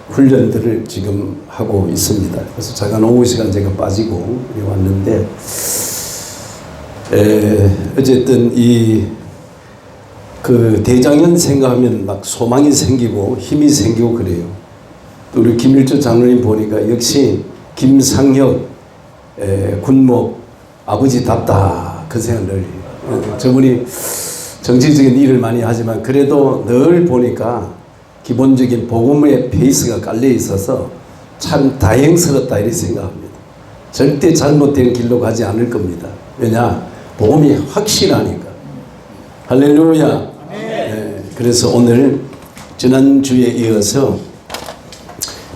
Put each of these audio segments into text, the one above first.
훈련들을 지금 하고 있습니다. 그래서 잠깐 오후 시간 제가 빠지고 왔는데, 어쨌든 그 대장현 생각하면 막 소망이 생기고 힘이 생기고 그래요. 또 우리 김일주 장로님 보니까 역시 김상혁 군목 아버지답다 그 생각을 해요. 저분이 정치적인 일을 많이 하지만 그래도 늘 보니까 기본적인 복음의 베이스가 깔려 있어서 참 다행스럽다 이렇게 생각합니다. 절대 잘못된 길로 가지 않을 겁니다. 왜냐? 복음이 확실하니까. 할렐루야. 네, 그래서 오늘 지난주에 이어서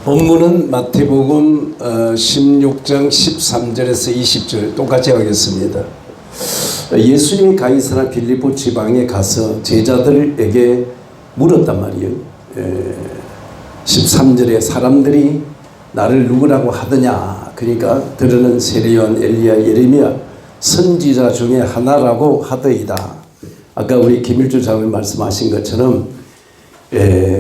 본문은 마태복음 16장 13절에서 20절 똑같이 하겠습니다. 예수님이 가이사랴 빌립보 지방에 가서 제자들에게 물었단 말이에요. 13절에 사람들이 나를 누구라고 하더냐. 그러니까 들으는 세례요한, 엘리야, 예레미야 선지자 중에 하나라고 하더이다. 아까 우리 김일주 장로님 말씀하신 것처럼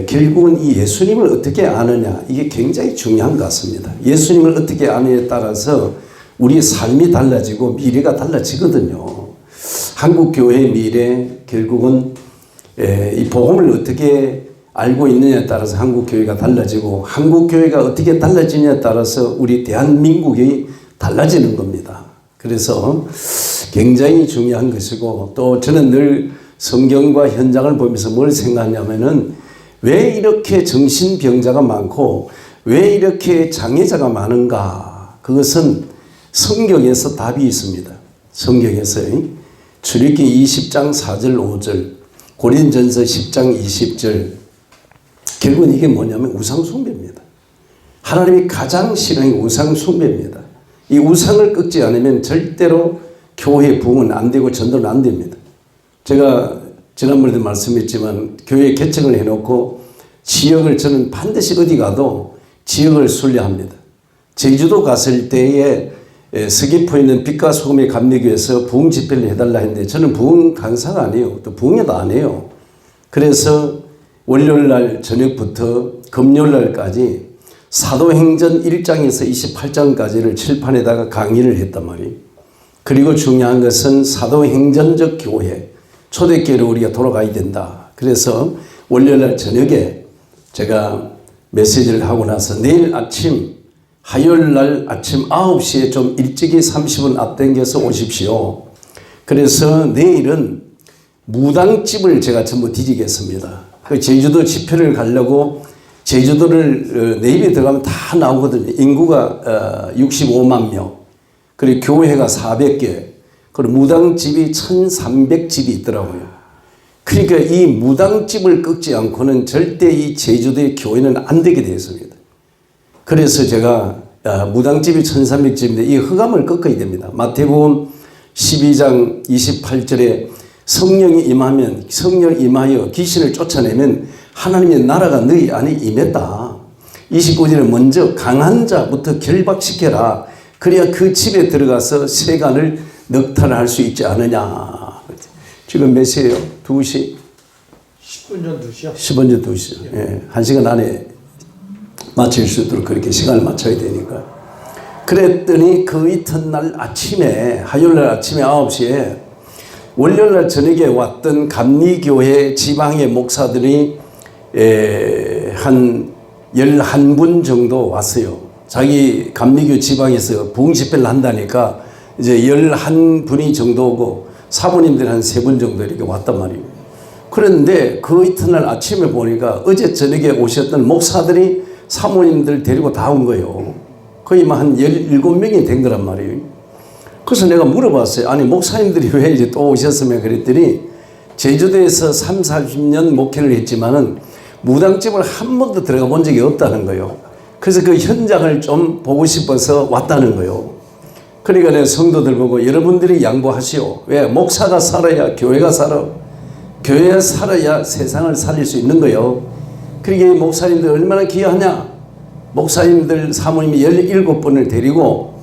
결국은 이 예수님을 어떻게 아느냐, 이게 굉장히 중요한 것 같습니다. 예수님을 어떻게 아느냐에 따라서 우리의 삶이 달라지고 미래가 달라지거든요. 한국교회의 미래, 결국은 이 복음을 어떻게 알고 있느냐에 따라서 한국교회가 달라지고, 한국교회가 어떻게 달라지냐에 따라서 우리 대한민국이 달라지는 겁니다. 그래서 굉장히 중요한 것이고, 또 저는 늘 성경과 현장을 보면서 뭘 생각하냐면은 왜 이렇게 정신병자가 많고 왜 이렇게 장애자가 많은가. 그것은 성경에서 답이 있습니다. 성경에서 출애굽기 20장 4절 5절, 고린전서 10장 20절. 결국은 이게 뭐냐면 우상숭배입니다. 하나님이 가장 싫어하는 게 우상숭배입니다. 이 우상을 꺾지 않으면 절대로 교회 부흥은 안 되고 전도는 안 됩니다. 제가 지난번에도 말씀했지만 교회 개척을 해놓고 지역을 저는 반드시 어디 가도 지역을 순례합니다. 제주도 갔을 때에 서귀포에 있는 빛과 소금의 감리교에서 부흥 집회를 해달라 했는데 저는 부흥 강사가 아니에요. 또 부흥회도 안 해요. 그래서 월요일날 저녁부터 금요일날까지 사도행전 1장에서 28장까지를 칠판에다가 강의를 했단 말이에요. 그리고 중요한 것은 사도행전적 교회, 초대교회로 우리가 돌아가야 된다. 그래서 월요일날 저녁에 제가 메시지를 하고 나서 내일 아침, 화요일날 아침 9시에 좀 일찍이 30분 앞당겨서 오십시오. 그래서 내일은 무당집을 제가 전부 뒤지겠습니다. 그 제주도 집회를 가려고 제주도를 내입에 들어가면 다 나오거든요. 인구가 65만 명. 그리고 교회가 400개. 그리고 무당집이 1300집이 있더라고요. 그러니까 이 무당집을 꺾지 않고는 절대 이 제주도의 교회는 안 되게 되어 있습니다. 그래서 제가 무당집이 1300집인데 이 흑암을 꺾어야 됩니다. 마태복음 12장 28절에 성령이 임하면, 성령 임하여 귀신을 쫓아내면 하나님의 나라가 너희 안에 임했다. 29절에 먼저 강한 자부터 결박시켜라. 그래야 그 집에 들어가서 세간을 넉탈할 수 있지 않느냐. 지금 몇 시에요? 2시? 10분 전 2시요? 10분 전 2시요. 예, 1시간 안에 마칠 수 있도록 그렇게 시간을 맞춰야 되니까. 그랬더니 그 이튿날 아침에, 화요일날 아침에 9시에 월요일날 저녁에 왔던 감리교회 지방의 목사들이 한 11분 정도 왔어요. 자기 감리교 지방에서 부흥 집회를 한다니까 이제 11분이 정도 오고 사모님들 한 3분 정도 이렇게 왔단 말이에요. 그런데 그 이튿날 아침에 보니까 어제 저녁에 오셨던 목사들이 사모님들 데리고 다 온 거예요. 거의 한 17명이 된 거란 말이에요. 그래서 내가 물어봤어요. 아니 목사님들이 왜 이제 또 오셨으면 그랬더니 제주도에서 30-40년 목회를 했지만은 무당집을 한 번도 들어가 본 적이 없다는 거예요. 그래서 그 현장을 좀 보고 싶어서 왔다는 거예요. 그러니까 내가 성도들 보고 여러분들이 양보하시오. 왜? 목사가 살아야 교회가 살아. 교회가 살아야 세상을 살릴 수 있는 거예요. 그러니까 이 목사님들 얼마나 귀하냐. 목사님들 사모님이 17분을 데리고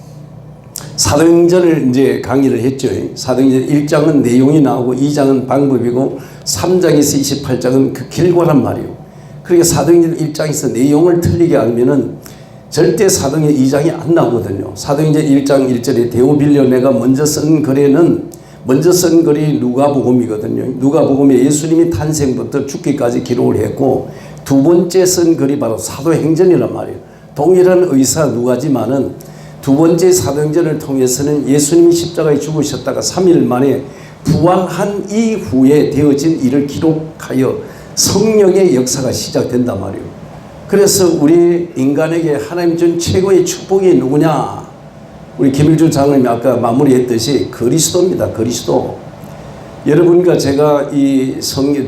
사도행전을 이제 강의를 했죠. 사도행전 1장은 내용이 나오고 2장은 방법이고 3장에서 28장은 그 결과란 말이에요. 그러니까 사도행전 1장에서 내용을 틀리게 알면은 절대 사도행전 2장이 안 나오거든요. 사도행전 1장 1절에 데오빌려 내가 먼저 쓴 글이 누가복음이거든요. 누가복음에 예수님이 탄생부터 죽기까지 기록을 했고, 두 번째 쓴 글이 바로 사도행전이란 말이에요. 동일한 의사 누가지만은 두 번째 사도행전을 통해서는 예수님이 십자가에 죽으셨다가 3일 만에 부활한 이후에 되어진 일을 기록하여 성령의 역사가 시작된단 말이에요. 그래서 우리 인간에게 하나님 준 최고의 축복이 누구냐? 우리 김일주 장로님이 아까 마무리했듯이 그리스도입니다. 그리스도. 여러분과 제가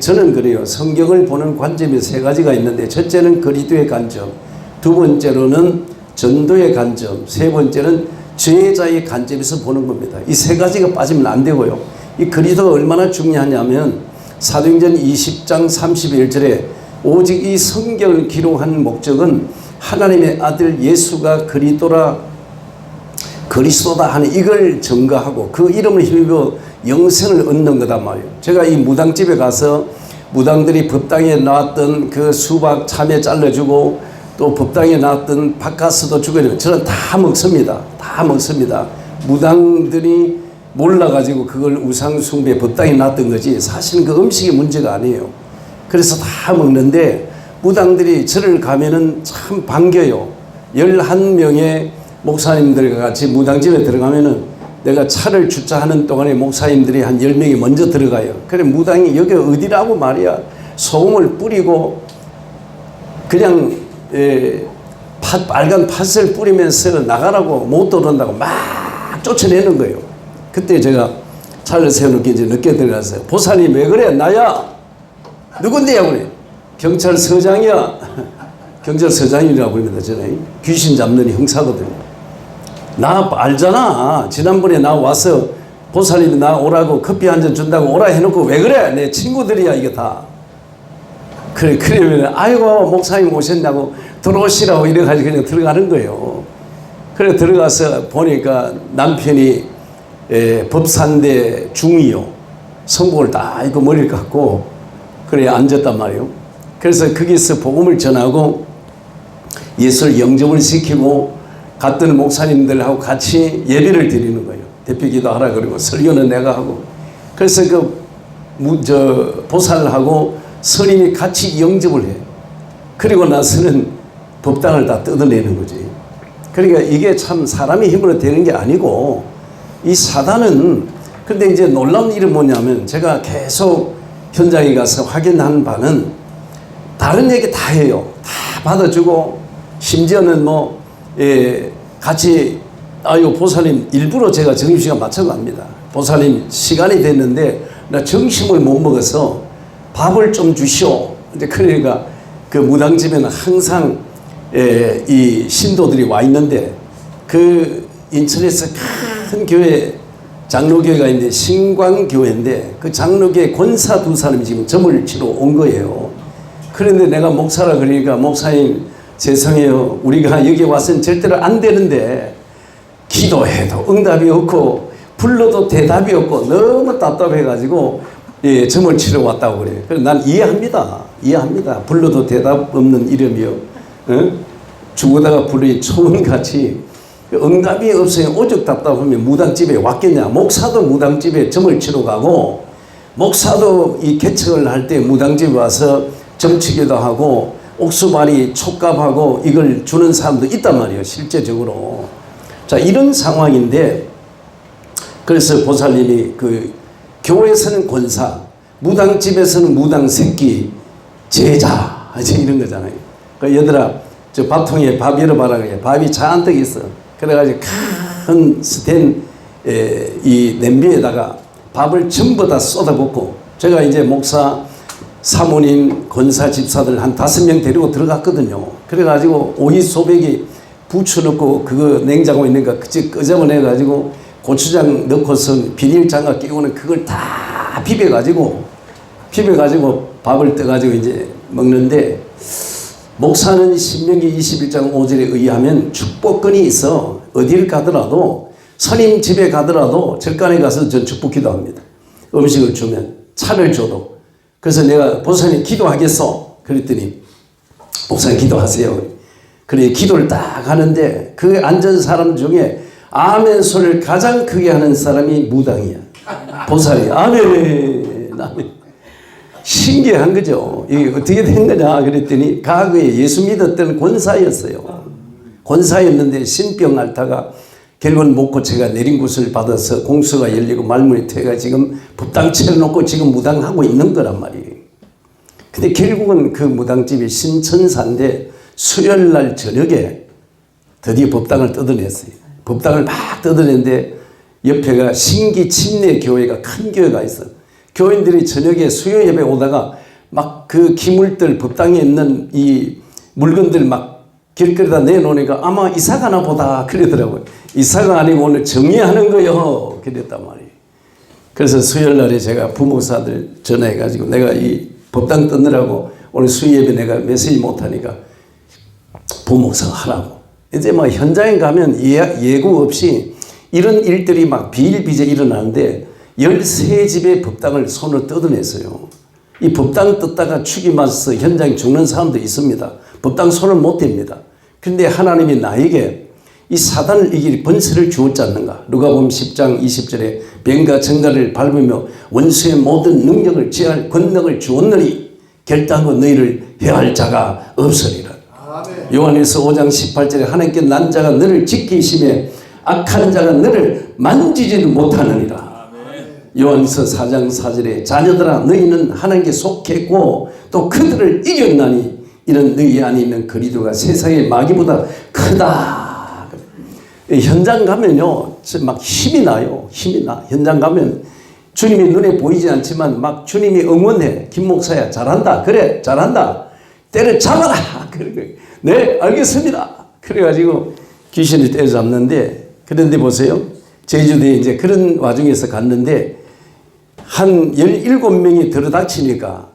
저는 그래요. 성경을 보는 관점이 세 가지가 있는데, 첫째는 그리스도의 관점, 두 번째로는 전도의 관점, 세 번째는 죄자의 관점에서 보는 겁니다. 이 세 가지가 빠지면 안 되고요. 이 그리스도가 얼마나 중요하냐면 사도행전 20장 31절에 오직 이 성경을 기록한 목적은 하나님의 아들 예수가 그리스도다 하는 이걸 증거하고 그 이름을 힘입어 영생을 얻는 거단 말이에요. 제가 이 무당집에 가서 무당들이 법당에 나왔던 그 수박 참외 잘라주고 또 법당에 나왔던 팥가스도 주고 이러면 저는 다 먹습니다. 다 먹습니다. 무당들이 몰라가지고 그걸 우상숭배 법당에 놨던 거지 사실은 그 음식이 문제가 아니에요. 그래서 다 먹는데 무당들이 절을 가면은 참 반겨요. 11명의 목사님들과 같이 무당집에 들어가면은 내가 차를 주차하는 동안에 목사님들이 한 10명이 먼저 들어가요. 그래 무당이 여기 어디라고 말이야. 소금을 뿌리고 그냥 빨간 팥을 뿌리면서 나가라고 못 들어온다고 막 쫓아내는 거예요. 그때 제가 차를 세워놓기 이제 늦게 들어갔어요. 보살님 왜 그래? 나야. 누군데야 그래? 경찰서장이야. 경찰서장이라고 부릅니다. 저는 귀신 잡는 형사거든요. 나 알잖아. 지난번에 나 와서 보살님이 나 오라고 커피 한 잔 준다고 오라 해놓고 왜 그래? 내 친구들이야 이게 다. 그러면 아이고 목사님 오셨냐고 들어오시라고 이래가지고 그냥 들어가는 거예요. 그래 들어가서 보니까 남편이 법산대 중이요. 성복을 다 입고 머리를 감고 그래 앉았단 말이에요. 그래서 거기서 복음을 전하고 예수를 영접을 시키고 갔던 목사님들하고 같이 예배를 드리는 거예요. 대표기도 하라 그러고 설교는 내가 하고. 그래서 보살하고 스님이 같이 영접을 해요. 그리고 나서는 법당을 다 뜯어내는 거지. 그러니까 이게 참 사람의 힘으로 되는 게 아니고 이 사단은 근데 이제 놀라운 일은 뭐냐면 제가 계속 현장에 가서 확인한 바는 다른 얘기 다 해요. 다 받아주고 심지어는 같이 아유 보살님 일부러 제가 점심시간 맞춰갑니다. 보살님 시간이 됐는데 나 점심을 못 먹어서 밥을 좀 주시오. 이제 그러니까 그 무당집에는 항상 이 신도들이 와 있는데 그 인천에서 큰 교회 장로교회가 있는데 신광교회인데 그 장로교회 권사 두 사람이 지금 점을 치러 온 거예요. 그런데 내가 목사라 그러니까 목사님 죄송해요. 우리가 여기 와서는 절대로 안 되는데 기도해도 응답이 없고 불러도 대답이 없고 너무 답답해가지고 점을 치러 왔다고 그래요. 그래서 난 이해합니다. 불러도 대답 없는 이름이요. 죽어다가 부르니 초원같이 응답이 없어요. 오죽 답답하면 무당집에 왔겠냐. 목사도 무당집에 점을 치러 가고 목사도 이 개척을 할 때 무당집에 와서 점치기도 하고 옥수발이 촉갑하고 이걸 주는 사람도 있단 말이에요. 실제적으로. 자 이런 상황인데 그래서 보살님이 그 교회에서는 권사, 무당집에서는 무당 새끼, 제자 이런 거잖아요. 그러니까 얘들아 저 밥통에 밥 열어봐라 그래. 밥이 잔뜩 있어. 그래가지고 큰 스텐 이 냄비에다가 밥을 전부 다 쏟아붓고 제가 이제 목사 사모님 권사 집사들 한 5명 데리고 들어갔거든요. 그래가지고 오이 소백이 부쳐놓고 그거 냉장고에 있는 거 그치 끄집어내가지고 고추장 넣고서 비닐장갑 끼고는 그걸 다 비벼가지고 밥을 떠가지고 이제 먹는데 목사는 신명기 21장 5절에 의하면 축복권이 있어. 어딜 가더라도 스님 집에 가더라도 절간에 가서 전 축복 기도합니다. 음식을 주면 차를 줘도. 그래서 내가 보살님 기도하겠어. 그랬더니 목사님 기도하세요. 그래 기도를 딱 하는데 그 앉은 사람 중에 아멘 소리를 가장 크게 하는 사람이 무당이야. 보살이 아멘 아멘. 신기한 거죠. 이게 어떻게 된 거냐 그랬더니 과거에 예수 믿었던 권사였어요. 권사였는데 신병 앓다가 결국은 못 고쳐가 내린 곳을 받아서 공수가 열리고 말문이 트여가 지금 법당 차려놓고 지금 무당하고 있는 거란 말이에요. 근데 결국은 그 무당집이 신천사인데 수요일날 저녁에 드디어 법당을 뜯어냈어요. 법당을 막 뜯어냈는데 옆에가 신기 침례 교회가 큰 교회가 있어. 교인들이 저녁에 수요 예배 오다가 막 그 기물들 법당에 있는 이 물건들 막 길거리에다 내놓으니까 아마 이사 가나 보다 그러더라고요. 이사가 아니고 오늘 정리하는 거요. 그랬단 말이에요. 그래서 수요일 날에 제가 부목사들 전화해가지고 내가 이 법당 뜯느라고 오늘 수요 예배 내가 메시지 못하니까 부목사가 하라고. 이제 뭐 현장에 가면 예고 없이 이런 일들이 막 비일비재 일어나는데 13집의 법당을 손으로 뜯어냈어요. 이 법당 뜯다가 축이 맞아서 현장에 죽는 사람도 있습니다. 법당 손을 못 댑니다. 그런데 하나님이 나에게 이 사단을 이길 번세를 주었지 않는가. 누가복음 10장 20절에 뱀과 정갈을 밟으며 원수의 모든 능력을 제할 권능을 주었느니 결단코 너희를 해할 자가 없으리라. 요한일서 5장 18절에 하나님께 난 자가 너를 지키심에 악한 자가 너를 만지지도 못하느니라. 요한일서 4장 4절에 자녀들아 너희는 하나님께 속했고 또 그들을 이겼나니 이런 너희 안에 있는 그리스도가 세상의 마귀보다 크다. 현장 가면요 막 힘이 나요. 힘이 나. 현장 가면 주님이 눈에 보이지 않지만 막 주님이 응원해. 김 목사야 잘한다. 그래 잘한다. 때려잡아라. 네 알겠습니다. 그래가지고 귀신을 때려잡는데 그런데 보세요. 제주도에 이제 그런 와중에서 갔는데 한 17명이 들어닥치니까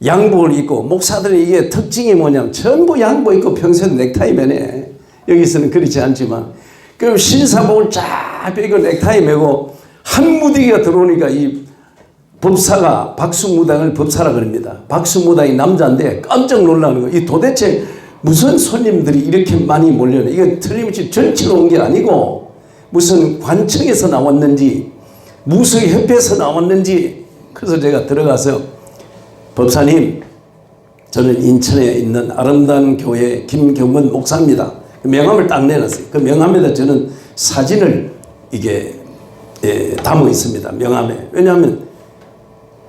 양복을 입고 목사들의 이게 특징이 뭐냐면 전부 양복 입고 평소에 넥타이 매네. 여기서는 그렇지 않지만 그럼 신사복을 쫙 빼고 넥타이 매고 한 무더기가 들어오니까 이 법사가 박수무당을 법사라 그럽니다. 박수무당이 남자인데 깜짝 놀라는 거예요. 이 도대체 무슨 손님들이 이렇게 많이 몰려나. 이건 틀림없이 전치로 온 게 아니고 무슨 관청에서 나왔는지 무속협회에서 나왔는지. 그래서 제가 들어가서 법사님 저는 인천에 있는 아름다운 교회 김경건 목사입니다. 명함을 딱 내놨어요. 그 명함에다 저는 사진을 이게 담고 있습니다. 명함에. 왜냐하면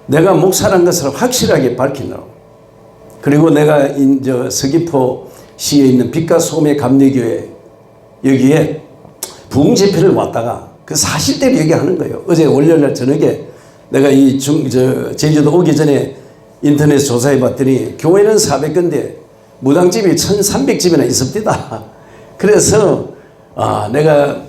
내가 목사란 것을 확실하게 밝히느라고. 그리고 내가 이제 서귀포시에 있는 빛과 소금의 감리교회 여기에 부흥 집회를 왔다가 그 사실대로 얘기하는 거예요. 어제 월요일날 저녁에 내가 제주도 오기 전에 인터넷 조사해 봤더니 교회는 400건데 무당집이 1300집이나 있습니다. 그래서 내가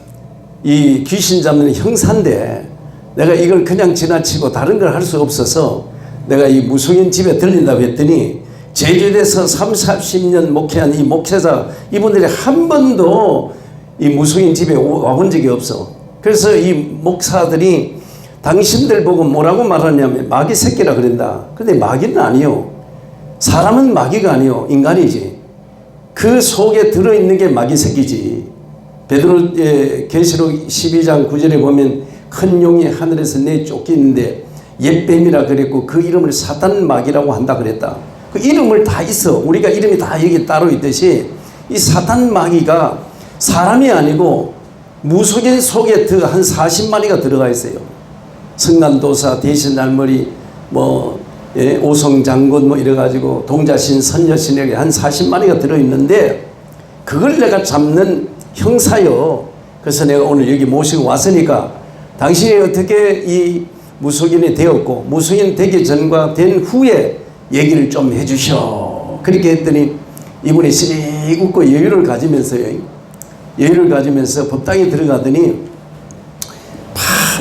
이 귀신 잡는 형사인데 내가 이걸 그냥 지나치고 다른 걸 할 수 없어서 내가 이 무속인 집에 들린다고 했더니 제주도에서 30-40년 목회한 이 목회자 이분들이 한 번도 이 무속인 집에 와본 적이 없어. 그래서 이 목사들이 당신들 보고 뭐라고 말하냐면 마귀 새끼라 그런다. 근데 마귀는 아니요. 사람은 마귀가 아니요. 인간이지. 그 속에 들어있는 게 마귀 새끼지. 베드로 계시록 12장 9절에 보면 큰 용이 하늘에서 내쫓기는데 옛뱀이라 그랬고 그 이름을 사단 마귀라고 한다 그랬다. 그 이름을 다 있어. 우리가 이름이 다 여기 따로 있듯이 이 사단 마귀가 사람이 아니고 무속인 속에 한 40마리가 들어가 있어요. 성난도사, 대신날머리, 오성장군 이래가지고 동자신, 선녀신에게 한 40마리가 들어있는데 그걸 내가 잡는 형사요. 그래서 내가 오늘 여기 모시고 왔으니까 당신이 어떻게 이 무속인이 되었고 무속인 되기 전과 된 후에 얘기를 좀 해주셔. 그렇게 했더니 이분이 씩 웃고 여유를 가지면서요. 여유를 가지면서 법당에 들어가더니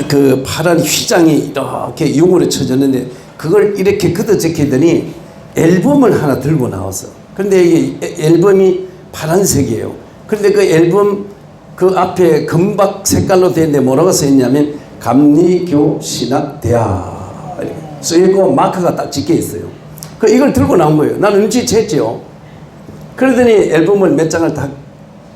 그 파란 휘장이 이렇게 용으로 쳐졌는데 그걸 이렇게 걷어 적히더니 앨범을 하나 들고 나왔어. 그런데 이 앨범이 파란색이에요. 그런데 그 앨범 그 앞에 금박 색깔로 되어 있는데 뭐라고 써있냐면 감리교 신학대학 써있고 마크가 딱 찍혀 있어요. 이걸 들고 나온 거예요. 나는 눈치챘죠. 그러더니 앨범을 몇 장을 딱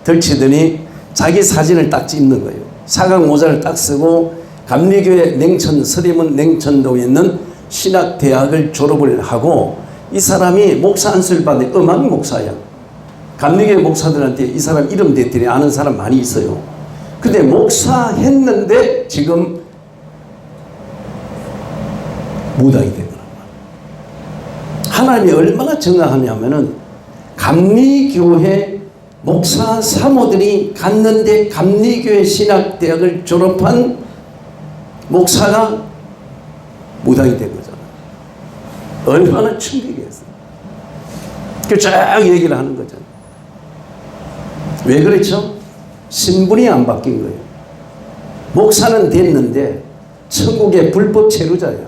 덜치더니 자기 사진을 딱 찍는 거예요. 사각 모자를 딱 쓰고 감리교회 냉천 서대문 냉천동에 있는 신학대학을 졸업을 하고 이 사람이 목사 안수를 받은 음악 목사야. 감리교회 목사들한테 이 사람 이름 대더니 아는 사람 많이 있어요. 근데 목사 했는데 지금 무당이 되더란 말이야. 하나님이 얼마나 정확하냐면은 감리교회 목사 사모들이 갔는데 감리교회 신학대학을 졸업한 목사가 무당이 된 거잖아. 얼마나 충격이었어요. 그 쫙 얘기를 하는 거잖아. 왜 그렇죠? 신분이 안 바뀐 거예요. 목사는 됐는데 천국의 불법 체류자야.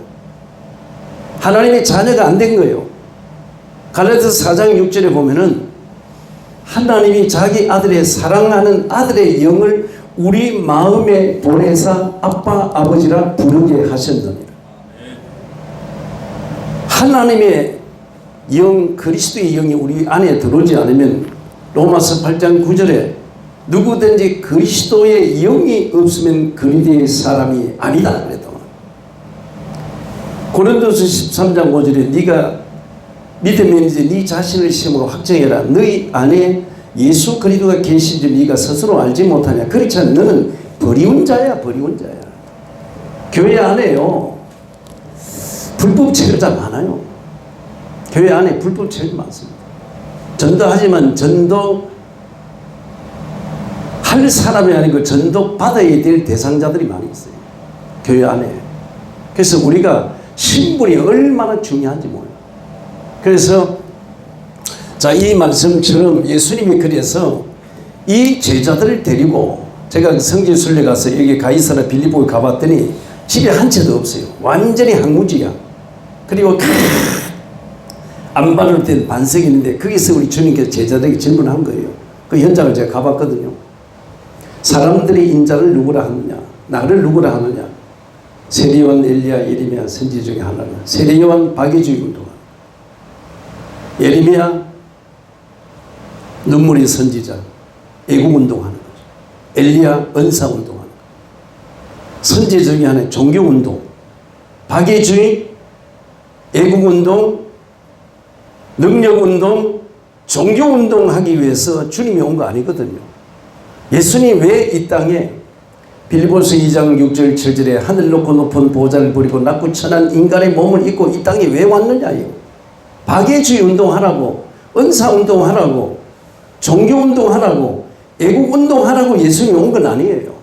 하나님의 자녀가 안 된 거예요. 갈라디아서 4장 6절에 보면은 하나님이 자기 아들의 사랑하는 아들의 영을 우리 마음에 보내사 아빠 아버지라 부르게 하셨느니라. 하나님의 영 그리스도의 영이 우리 안에 들어오지 않으면 로마서 8장 9절에 누구든지 그리스도의 영이 없으면 그리스도의 사람이 아니다 그랬다. 고린도서 13장 5절에 네가 믿으면 이제 네 자신을 시험으로 확정해라. 너희 안에 예수 그리스도가 계신지 네가 스스로 알지 못하냐. 그렇지 않으면 너는 버리운 자야. 버리운 자야. 교회 안에요 불법 체류자 많아요. 교회 안에 불법 체류 많습니다. 전도하지만 전도 할 사람이 아니고 전도 받아야 될 대상자들이 많이 있어요. 교회 안에. 그래서 우리가 신분이 얼마나 중요한지 몰라요. 그래서 자, 이 말씀처럼 예수님이 그래서 이 제자들을 데리고 제가 성지순례 가서 여기 가이사라 빌립보에 가봤더니 집에 한 채도 없어요. 완전히 항무지야. 그리고 안반으로 된 반석이 있는데 거기서 우리 주님께서 제자들에게 질문한 거예요. 그 현장을 제가 가봤거든요. 사람들이 인자를 누구라 하느냐, 나를 누구라 하느냐. 세례요한, 엘리야, 예레미야 선지 중에 하나는 세례요한 박해주의 운동하는, 예레미야 눈물의 선지자 애국 운동하는 거죠. 엘리야 은사 운동하는 거죠. 선지 중에 하나는 종교 운동, 박해주의 애국 운동, 능력 운동, 종교 운동 하기 위해서 주님이 온 거 아니거든요. 예수님 왜 이 땅에 빌립보서 2장 6절 7절에 하늘 높고 높은 보좌를 부리고 낮고 천한 인간의 몸을 입고 이 땅에 왜 왔느냐요. 박해주의 운동하라고, 은사 운동하라고, 종교 운동하라고, 애국 운동하라고 예수님이 온 건 아니에요.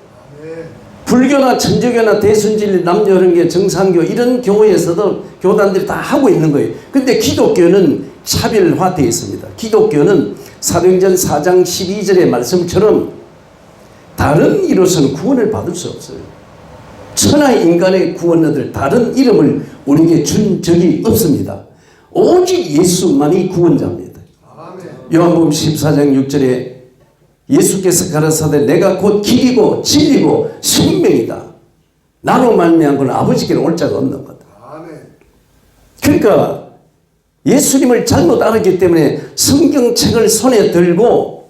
불교나 천주교나 대순진리 남녀른교 정상교 이런 교회에서도 교단들이 다 하고 있는 거예요. 근데 기독교는 차별화되어 있습니다. 기독교는 사도행전 4장 12절의 말씀처럼 다른 이로서는 구원을 받을 수 없어요. 천하의 인간의 구원을 얻을 다른 이름을 우리에게 준 적이 없습니다. 오직 예수만이 구원자입니다. 요한복음 14장 6절에 예수께서 가라사대 내가 곧 길이고 진리고 생명이다. 나로 말미암은 건 아버지께로 올 자가 없는 거다. 그러니까 예수님을 잘못 알았기 때문에 성경책을 손에 들고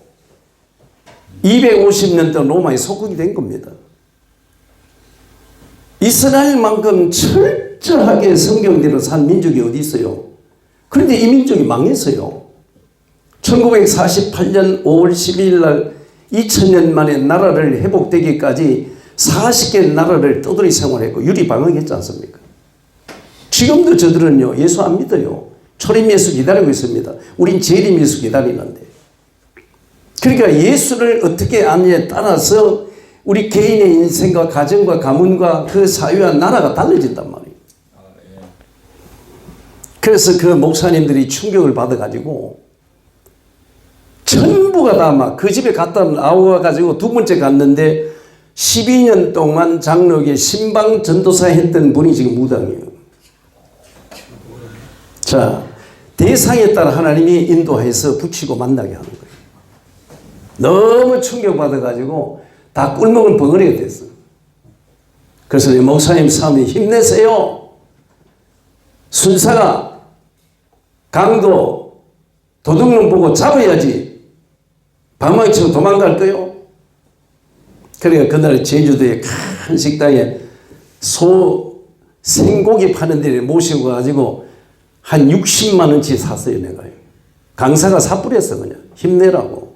250년 동안 로마의 속국이 된 겁니다. 이스라엘만큼 철저하게 성경대로 산 민족이 어디 있어요? 그런데 이 민족이 망했어요. 1948년 5월 12일 날 2000년 만에 나라를 회복되기까지 40개의 나라를 떠돌이 생활했고 유리방황했지 않습니까? 지금도 저들은요 예수 안 믿어요. 초림 예수 기다리고 있습니다. 우린 재림 예수 기다리는데. 그러니까 예수를 어떻게 아느냐에 따라서 우리 개인의 인생과 가정과 가문과 그 사회와 나라가 달라진단 말이에요. 그래서 그 목사님들이 충격을 받아가지고 전부가 다 막 그 집에 갔다 나와가지고 두 번째 갔는데 12년 동안 장로교에 신방 전도사 했던 분이 지금 무당이에요. 자, 대상에 따라 하나님이 인도해서 붙이고 만나게 하는 거예요. 너무 충격받아가지고 다 꿀먹은 벙어리가 됐어요. 그래서 목사님 사모님 힘내세요. 순사가, 강도, 도둑놈 보고 잡아야지. 방망이 치고 도망갈 거요. 그러니까 그날 제주도에 큰 식당에 생고기 파는 데를 모시고 가지고 한 60만 원치 샀어요, 내가요. 강사가 사뿌렸어, 그냥. 힘내라고.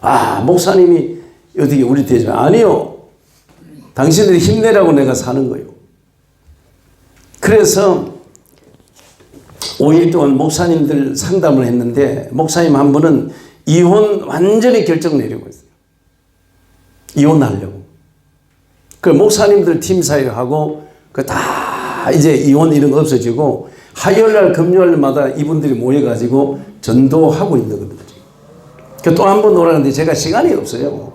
아, 목사님이 어떻게 우리 대지만 아니요. 당신들이 힘내라고 내가 사는 거예요. 그래서 5일 동안 목사님들 상담을 했는데 목사님 한 분은 이혼 완전히 결정 내리고 있어요. 이혼하려고. 그 목사님들 팀 사역하고 그 다 이제 이혼 이런 거 없어지고 화요일날 금요일마다 이분들이 모여가지고 전도하고 있는 겁니다. 또 한 번 오라는데 제가 시간이 없어요.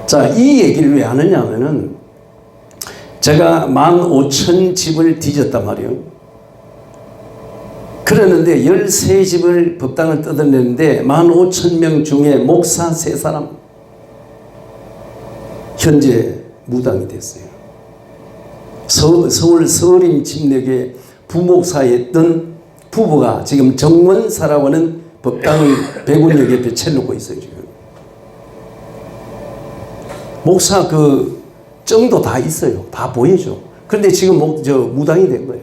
자, 이 얘기를 왜 하느냐 하면은 제가 15,000집을 뒤졌단 말이에요. 그러는데 13집을 법당을 뜯어내는데 15,000명 중에 목사 3사람 현재 무당이 됐어요. 서울 서림 침례교회 부목사였던 부부가 지금 정원사라고 하는 법당을 백운역 옆에 채놓고 있어요. 지금 목사 그 정도 다 있어요. 다 보여줘. 그런데 지금 무당이 된 거예요.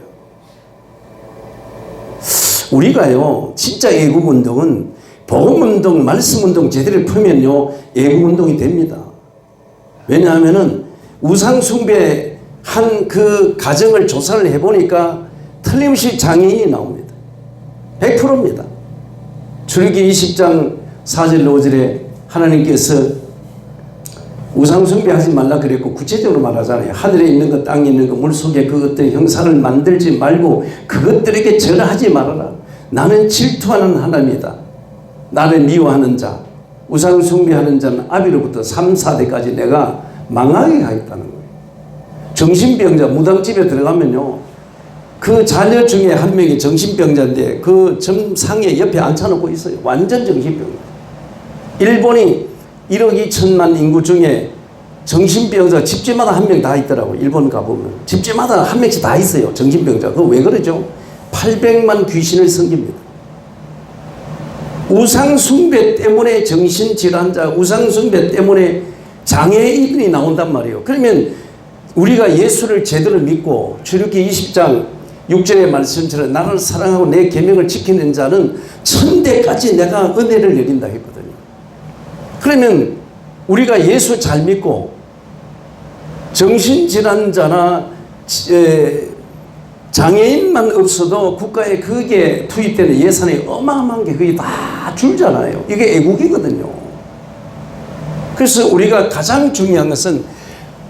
우리가요 진짜 애국운동은 복음운동 말씀운동 제대로 풀면요 애국운동이 됩니다. 왜냐하면은 우상숭배 한 그 가정을 조사를 해보니까 틀림없이 장애인이 나옵니다. 100%입니다. 출애굽기 20장 4절 5절에 하나님께서 우상숭배 하지 말라 그랬고 구체적으로 말하잖아요. 하늘에 있는 것 땅에 있는 것 물속에 그것들의 형상을 만들지 말고 그것들에게 절하지 말아라. 나는 질투하는 하나님이다. 나를 미워하는 자 우상숭배하는 자는 아비로부터 3, 4대까지 내가 망하게 하겠다는 거예요. 정신병자 무당집에 들어가면요 그 자녀 중에 한 명이 정신병자인데 그 점상에 옆에 앉혀놓고 있어요. 완전 정신병자. 일본이 1억 2천만 인구 중에 정신병자 집집마다 한 명 다 있더라고요. 일본 가보면 집집마다 한 명씩 다 있어요. 정신병자. 그거 왜 그러죠? 800만 귀신을 섬깁니다. 우상숭배 때문에 정신질환자 우상숭배 때문에 장애인이 나온단 말이에요. 그러면 우리가 예수를 제대로 믿고 출애굽기 20장 6절의 말씀처럼 나를 사랑하고 내 계명을 지키는 자는 천대까지 내가 은혜를 내린다 했거든요. 그러면 우리가 예수 잘 믿고 정신질환자나 장애인만 없어도 국가에 그게 투입되는 예산이 어마어마한 게 그게 다 줄잖아요. 이게 애국이거든요. 그래서 우리가 가장 중요한 것은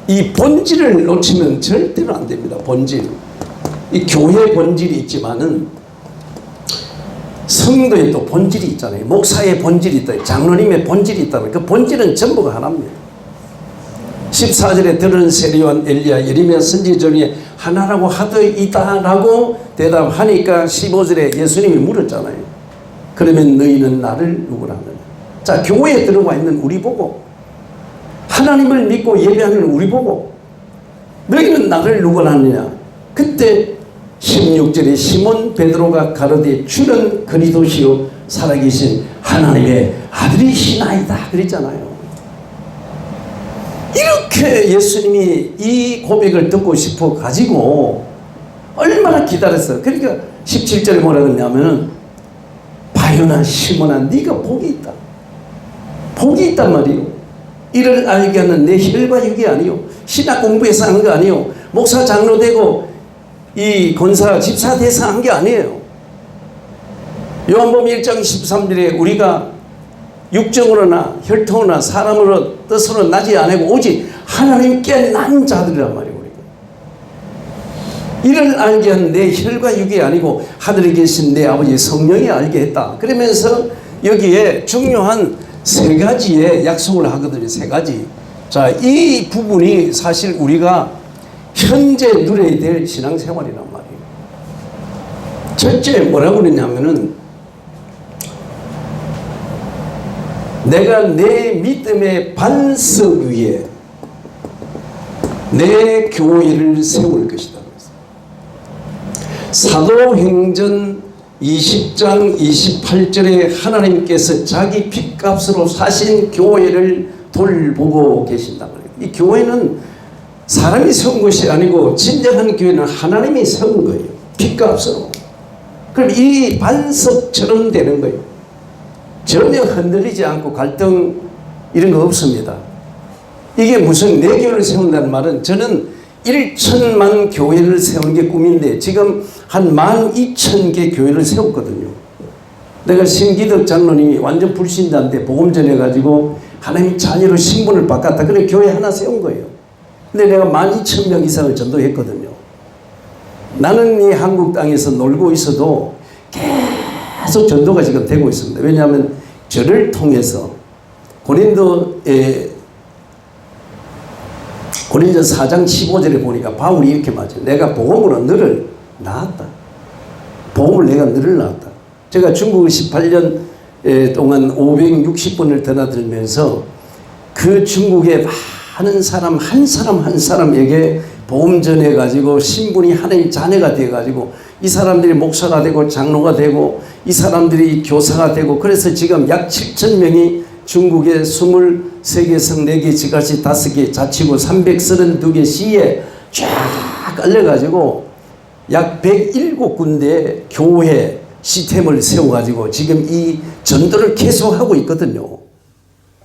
이 본질을 놓치면 절대로 안 됩니다. 본질. 이 교회 본질이 있지만은 성도의 또 본질이 있잖아요. 목사의 본질이 있다. 장로님의 본질이 있다면 그 본질은 전부가 하나입니다. 14절에 들은 세리온 엘리야 예레미야 선지자 중에 하나라고 하더이다라고 대답하니까 15절에 예수님이 물었잖아요. 그러면 너희는 나를 누구라 하느냐. 자, 교회에 들어와 있는 우리 보고 하나님을 믿고 예배하는 우리 보고 너희는 나를 누구라 하느냐. 그때 16절에 시몬 베드로가 가로되 주는 그리스도시요 살아계신 하나님의 아들이시나이다 그랬잖아요. 이렇게 예수님이 이 고백을 듣고 싶어 가지고 얼마나 기다렸어요. 그러니까 17절에 뭐라 그러냐면은 바요나 시몬아 네가 복이 있다. 복이 있단 말이요. 이를 알게 하는 내 혈과 육이 아니요 신학 공부해서 한 거 아니요 목사 장로 되고 이 권사 집사 대사 한 게 아니에요. 요한복음 1장 13절에 우리가 육정으로나 혈통으로나 사람으로 뜻으로 나지 않고 오직 하나님께 난 자들이란 말이에요. 우리가 이를 알게 한 내 혈과 육이 아니고 하늘에 계신 내 아버지 성령이 알게 했다. 그러면서 여기에 중요한 3가지의 약속을 하거든요. 3가지. 자, 이 부분이 사실 우리가 현재 누려야 될 신앙생활이란 말이에요. 첫째 뭐라고 그러냐면은 내가 내 믿음의 반석 위에 내 교회를 세울 것이다. 사도행전 20장 28절에 하나님께서 자기 핏값으로 사신 교회를 돌보고 계신다. 이 교회는 사람이 세운 것이 아니고 진정한 교회는 하나님이 세운 거예요. 핏값으로. 그럼 이 반석처럼 되는 거예요. 전혀 흔들리지 않고 갈등 이런 거 없습니다. 이게 무슨 내 교회를 세운다는 말은 저는 1천만 교회를 세우는 게 꿈인데 지금 한 12,000개 교회를 세웠거든요. 내가 신기덕 장로님이 완전 불신자인데 복음 전해가지고 하나님 자녀로 신분을 바꿨다. 그래 교회 하나 세운 거예요. 근데 내가 12,000명 이상을 전도했거든요. 나는 이 한국 땅에서 놀고 있어도 계속 전도가 지금 되고 있습니다. 왜냐하면 저를 통해서 고린도 4장 15절에 보니까 바울이 이렇게 말해요. 내가 복음으로 너를 낳았다. 복음을 내가 너를 낳았다. 제가 중국을 18년 동안 560번을 드나들면서 그 중국의 많은 사람 한 사람에게 복음 전해가지고 신분이 하나님 자녀가 돼가지고 이 사람들이 목사가 되고 장로가 되고 이 사람들이 교사가 되고 그래서 지금 약 7,000명이 중국의 23개 성 4개 지가시 5개 자치구 332개 시에 쫙 깔려가지고 약 107군데 교회 시스템을 세워가지고 지금 이 전도를 계속하고 있거든요.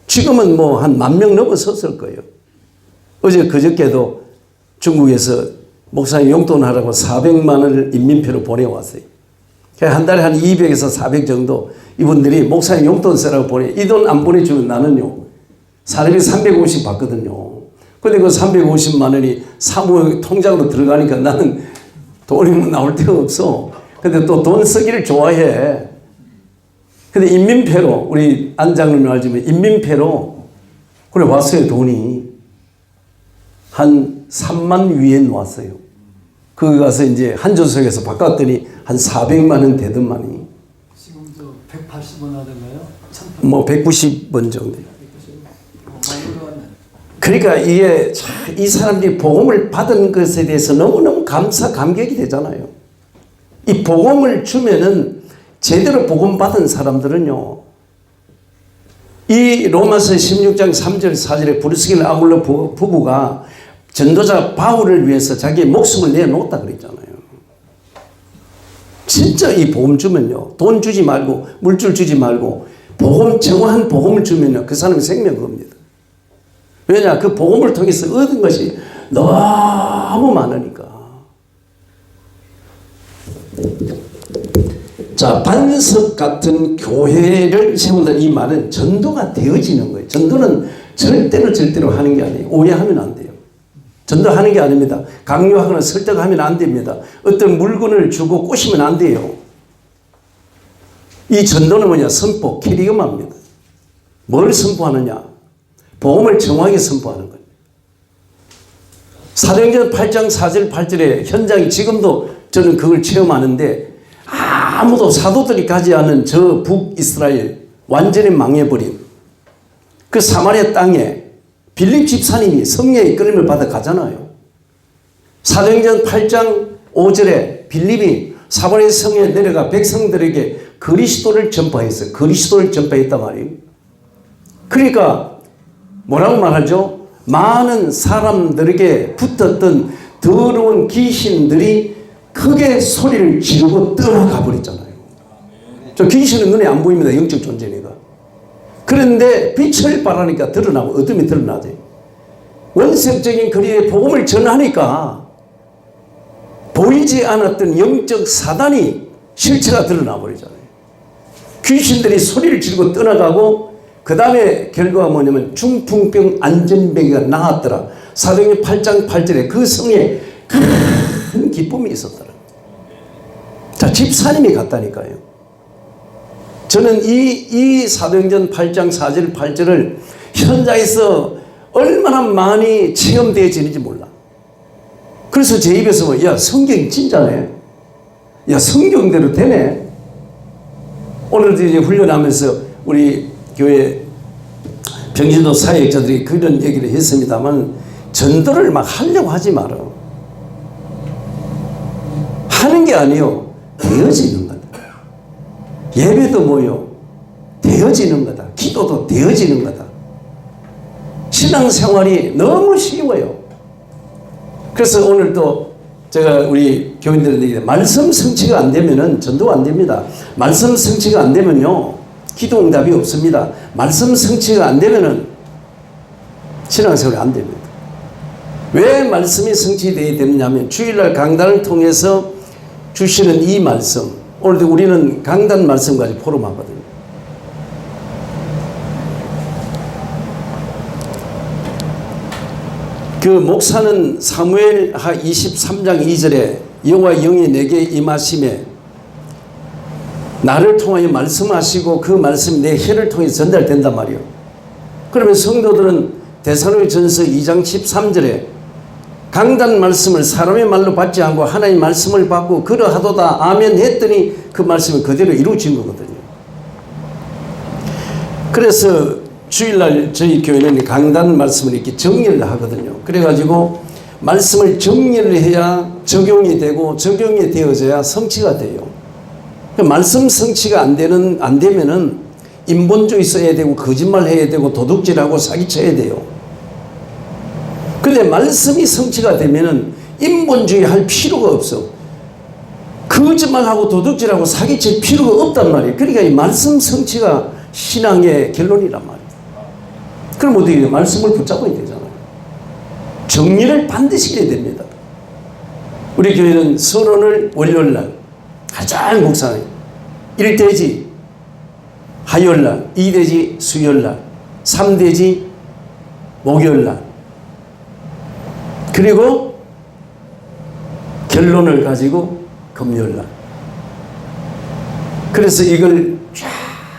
지금은 뭐 한 10,000명 넘어섰을 거예요. 어제 그저께도 중국에서 목사님 용돈하라고 400만 원을 인민표로 보내왔어요. 한 달에 한 200에서 400 정도 이분들이 목사님 용돈 쓰라고 보내. 이 돈 안 보내주면 나는요 사람이 350 받거든요. 근데 그 350만 원이 사무 통장으로 들어가니까 나는 돈이 나올 데가 없어. 근데 또 돈 쓰기를 좋아해. 근데 인민표로 우리 안 장로님 알지만 인민표로 그래 왔어요. 돈이 한 3만 위엔 왔어요. 거기 가서 이제 한전석에서 바꿨더니 한 400만 원 되더만이. 지금 저 180원 하던가요? 뭐 190원 정도. 그러니까 이게 이 사람들이 복음을 받은 것에 대해서 너무너무 감격이 되잖아요. 이 복음을 주면은 제대로 복음 받은 사람들은요. 이 로마서 16장 3절 4절에 브루스길 아울러 부부가 전도자 바울을 위해서 자기의 목숨을 내놓았다 그랬잖아요. 진짜 이 복음 주면요. 돈 주지 말고 물줄 주지 말고 복음 정확한 복음을 주면요. 그 사람의 생명 겁니다. 왜냐? 그 복음을 통해서 얻은 것이 너무 많으니까. 자, 반석 같은 교회를 세운다는 이 말은 전도가 되어지는 거예요. 전도는 절대로 하는 게 아니에요. 오해하면 안 돼요. 전도하는 게 아닙니다. 강요하거나 설득하면 안 됩니다. 어떤 물건을 주고 꼬시면 안 돼요. 이 전도는 뭐냐? 선포, 캐리그마입니다. 뭘 선포하느냐? 복음을 정확하게 선포하는 거예요. 사도행전 8장 4절 8절에 현장이 지금도 저는 그걸 체험하는데 아무도 사도들이 가지 않은 저 북이스라엘 완전히 망해버린 그 사마리아 땅에 빌립 집사님이 성령의 이끌림을 받아 가잖아요. 사도행전 8장 5절에 빌립이 사마리아 성에 내려가 백성들에게 그리스도를 전파했어요. 그리스도를 전파했단 말이에요. 그러니까 뭐라고 말하죠? 많은 사람들에게 붙었던 더러운 귀신들이 크게 소리를 지르고 떠나가 버렸잖아요. 저 귀신은 눈에 안 보입니다. 영적 존재니까. 그런데 빛을 발하니까 드러나고 어둠이 드러나죠. 원색적인 거리에 복음을 전하니까 보이지 않았던 영적 사단이 실체가 드러나 버리잖아요. 귀신들이 소리를 지르고 떠나가고 그 다음에 결과가 뭐냐면 중풍병 안전병이가 나았더라. 사도행전 8장 8절에 그 성에 큰 기쁨이 있었더라. 자, 집사님이 갔다니까요. 저는 이 사도행전 8장 4절 8절을 현장에서 얼마나 많이 체험되어지는지 몰라. 그래서 제 입에서 야, 성경이 진짜네. 야, 성경대로 되네. 오늘도 이제 훈련하면서 우리 교회 병신도 사역자들이 그런 얘기를 했습니다만 전도를 막 하려고 하지 마라. 하는 게 아니요. 되어지는 거다. 예배도 뭐요? 되어지는 거다. 기도도 되어지는 거다. 신앙생활이 너무 쉬워요. 그래서 오늘 또 제가 우리 교인들에게 말씀 성취가 안 되면은 전도가 안 됩니다. 말씀 성취가 안 되면요 기도 응답이 없습니다. 말씀 성취가 안 되면은 신앙생활이 안 됩니다. 왜 말씀이 성취되어야 되느냐면 주일날 강단을 통해서 주시는 이 말씀, 오늘도 우리는 강단 말씀까지 포럼하거든요. 그 목사는 사무엘하 23장 2절에 여호와 영이 내게 임하심에 나를 통하여 말씀하시고 그 말씀이 내 혀를 통해 전달된단 말이에요. 그러면 성도들은 데살로니가전서 2장 13절에 강단 말씀을 사람의 말로 받지 않고 하나님의 말씀을 받고 그러하도다 아멘 했더니 그 말씀이 그대로 이루어진 거거든요. 그래서 주일날 저희 교회는 강단 말씀을 이렇게 정리를 하거든요. 그래가지고 말씀을 정리를 해야 적용이 되고 적용이 되어져야 성취가 돼요. 말씀 성취가 안 되면은 인본주의 써야 되고 거짓말 해야 되고 도둑질하고 사기쳐야 돼요. 그런데 말씀이 성취가 되면은 인본주의 할 필요가 없어. 거짓말하고 도둑질하고 사기칠 필요가 없단 말이에요. 그러니까 이 말씀 성취가 신앙의 결론이란 말이에요. 그럼 어떻게 돼요? 말씀을 붙잡아야 되잖아요. 정리를 반드시 해야 됩니다. 우리 교회는 서론을 월요일날 가장 묵상해요. 1대지 화요일날, 2대지 수요일날, 3대지 목요일날, 그리고 결론을 가지고 금요일날. 그래서 이걸 쫙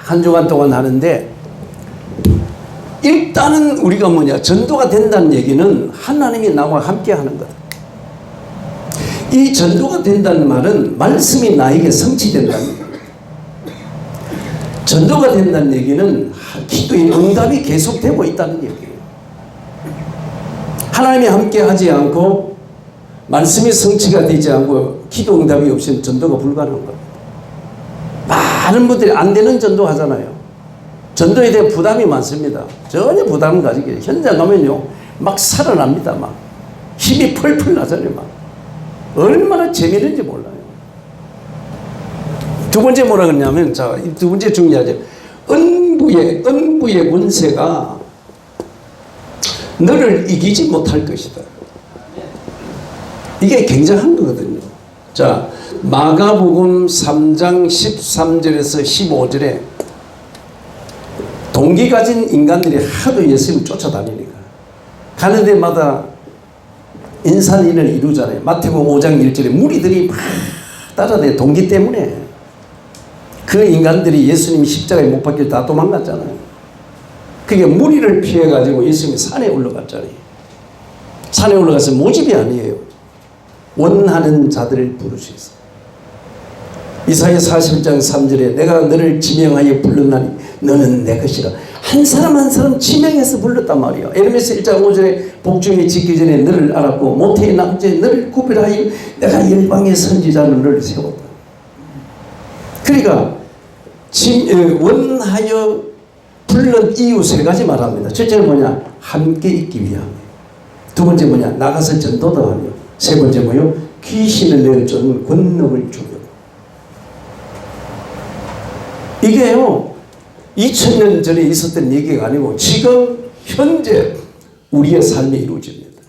한 주간 동안 하는데 일단은 우리가 뭐냐, 전도가 된다는 얘기는 하나님이 나와 함께 하는 거다. 이 전도가 된다는 말은 말씀이 나에게 성취된다는 거예요. 전도가 된다는 얘기는 기도의 응답이 계속되고 있다는 얘기예요. 하나님이 함께 하지 않고 말씀이 성취가 되지 않고 기도 응답이 없이는 전도가 불가능한 겁니다. 많은 분들이 안 되는 전도 하잖아요. 전도에 대한 부담이 많습니다. 전혀 부담을 가지게 해요. 현장 가면요 막 살아납니다. 막 힘이 펄펄 나잖아요. 막 얼마나 재미있는지 몰라요. 두 번째 뭐라 그러냐면, 자, 두 번째 중요하죠. 은부의 권세가 너를 이기지 못할 것이다. 이게 굉장한 거거든요. 자, 마가복음 3장 13절에서 15절에 동기 가진 인간들이 하도 예수님을 쫓아다니니까 가는 데마다 인산인을 이루잖아요. 마태복음 5장 1절에 무리들이 막 따라다녀. 동기 때문에 그 인간들이 예수님이 십자가에 못 박혀 다 도망갔잖아요. 그게 무리를 피해가지고 예수님이 산에 올라갔잖아요. 산에 올라가서 모집이 아니에요. 원하는 자들을 부르시겠어요. 이사야 40장 3절에 내가 너를 지명하여 불렀나니 너는 내 것이라. 한 사람 한 사람 지명해서 불렀단 말이에요. 에르메스 1장 5절에 복중에 짓기 전에 너를 알았고 모태의 남자에 너를 구별하여 내가 열방의 선지자를 너를 세웠다. 그러니까 원하여 불른 이유 세 가지 말합니다. 첫째는 뭐냐? 함께 있기 위함. 두 번째 뭐냐? 나가서 전도도 하며. 세 번째 뭐요? 귀신을 내쫓는 권능을 주며. 이게요 2000년 전에 있었던 얘기가 아니고 지금 현재 우리의 삶에 이루어집니다.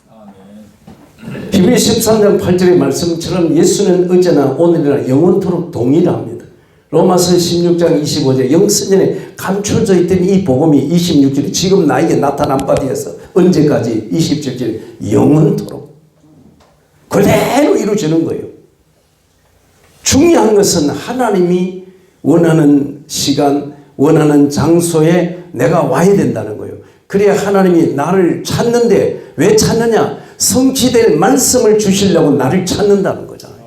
히브리 13장 8절의 말씀처럼 예수는 어제나 오늘이나 영원토록 동일합니다. 로마서 16장 25절 영성전에 감춰져 있던 이 복음이 26절에 지금 나에게 나타난 바 되어서 언제까지 27절에 영원토록 그대로 이루어지는 거예요. 중요한 것은 하나님이 원하는 시간, 원하는 장소에 내가 와야 된다는 거예요. 그래야 하나님이 나를 찾는데 왜 찾느냐? 성취될 말씀을 주시려고 나를 찾는다는 거잖아요.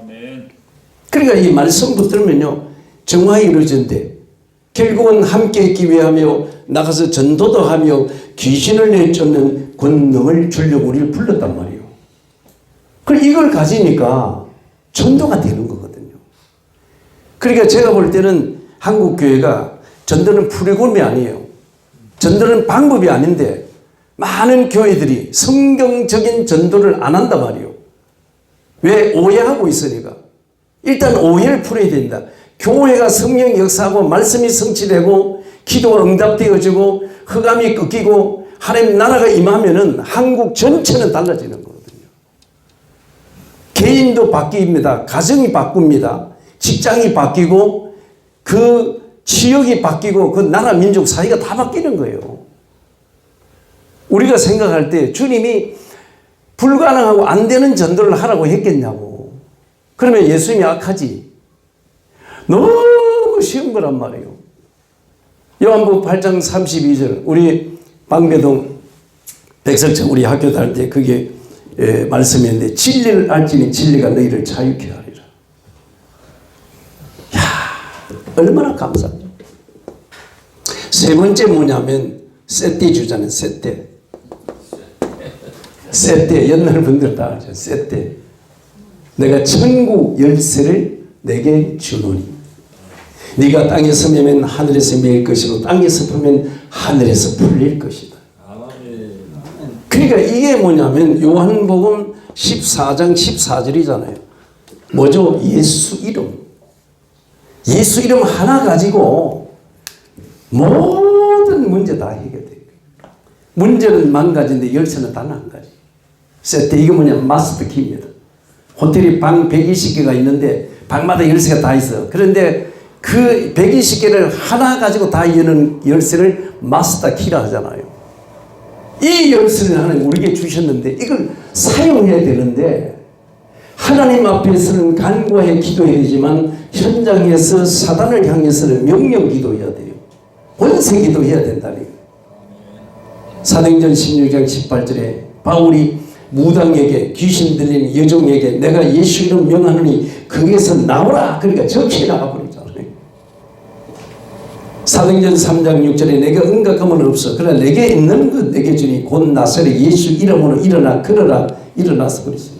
그러니까 이 말씀 붙들면요 정화에 이루어진대. 결국은 함께 있기 위하며 나가서 전도도 하며 귀신을 내쫓는 권능을 주려고 우리를 불렀단 말이에요. 그럼 이걸 가지니까 전도가 되는 거거든요. 그러니까 제가 볼 때는 한국 교회가 전도는 프로그램이 아니에요. 전도는 방법이 아닌데 많은 교회들이 성경적인 전도를 안 한단 말이에요. 왜? 오해하고 있으니까. 일단 오해를 풀어야 된다. 교회가 성령 역사하고 말씀이 성취되고 기도가 응답되어지고 흑암이 꺾이고 하나님 나라가 임하면은 한국 전체는 달라지는 거거든요. 개인도 바뀝니다. 가정이 바꿉니다. 직장이 바뀌고 그 지역이 바뀌고 그 나라 민족 사회가 다 바뀌는 거예요. 우리가 생각할 때 주님이 불가능하고 안 되는 전도를 하라고 했겠냐고. 그러면 예수님이 악하지. 너무 쉬운 거란 말이에요. 요한복음 8장 32절 우리 방배동 백석천 우리 학교 다닐 때 그게 말씀이었는데 진리를 알지니 진리가 너희를 자유케 하리라. 야, 얼마나 감사해요. 세 번째 뭐냐면 세떼 주잖아요. 세떼. 세떼 옛날 분들 다 알죠. 세떼. 내가 천국 열쇠를 내게 주노니 네가 땅에서 매면 하늘에서 매일 것이고 땅에서 풀면 하늘에서 풀릴 것이다. 그러니까 이게 뭐냐면 요한복음 14장 14절이잖아요. 뭐죠? 예수 이름. 예수 이름 하나 가지고 모든 문제 다 해결돼요. 문제는 만 가지인데 열쇠는 단 한 가지. 세트 이게 뭐냐? 마스터 키입니다. 호텔이 방 120개가 있는데 방마다 열쇠가 다 있어요. 그런데 그 120개를 하나 가지고 다 여는 열쇠를 마스터 키라 하잖아요. 이 열쇠를 하나님 우리에게 주셨는데 이걸 사용해야 되는데 하나님 앞에서는 간구해 기도해야 되지만 현장에서 사단을 향해서는 명령 기도해야 돼요. 권세 기도해야 된다는 거예요. 사도행전 16장 18절에 바울이 무당에게 귀신 들린 여종에게 내가 예수 이름 명하노니 거기에서 나오라. 그러니까 적시에 나가버리잖아요. 사도행전 3장 6절에 내가 응각함은 없어. 그러나 내게 있는 것 내게 주니 곧 나사렛 예수 이름으로 일어나 걸어라. 일어나서 그랬습니다.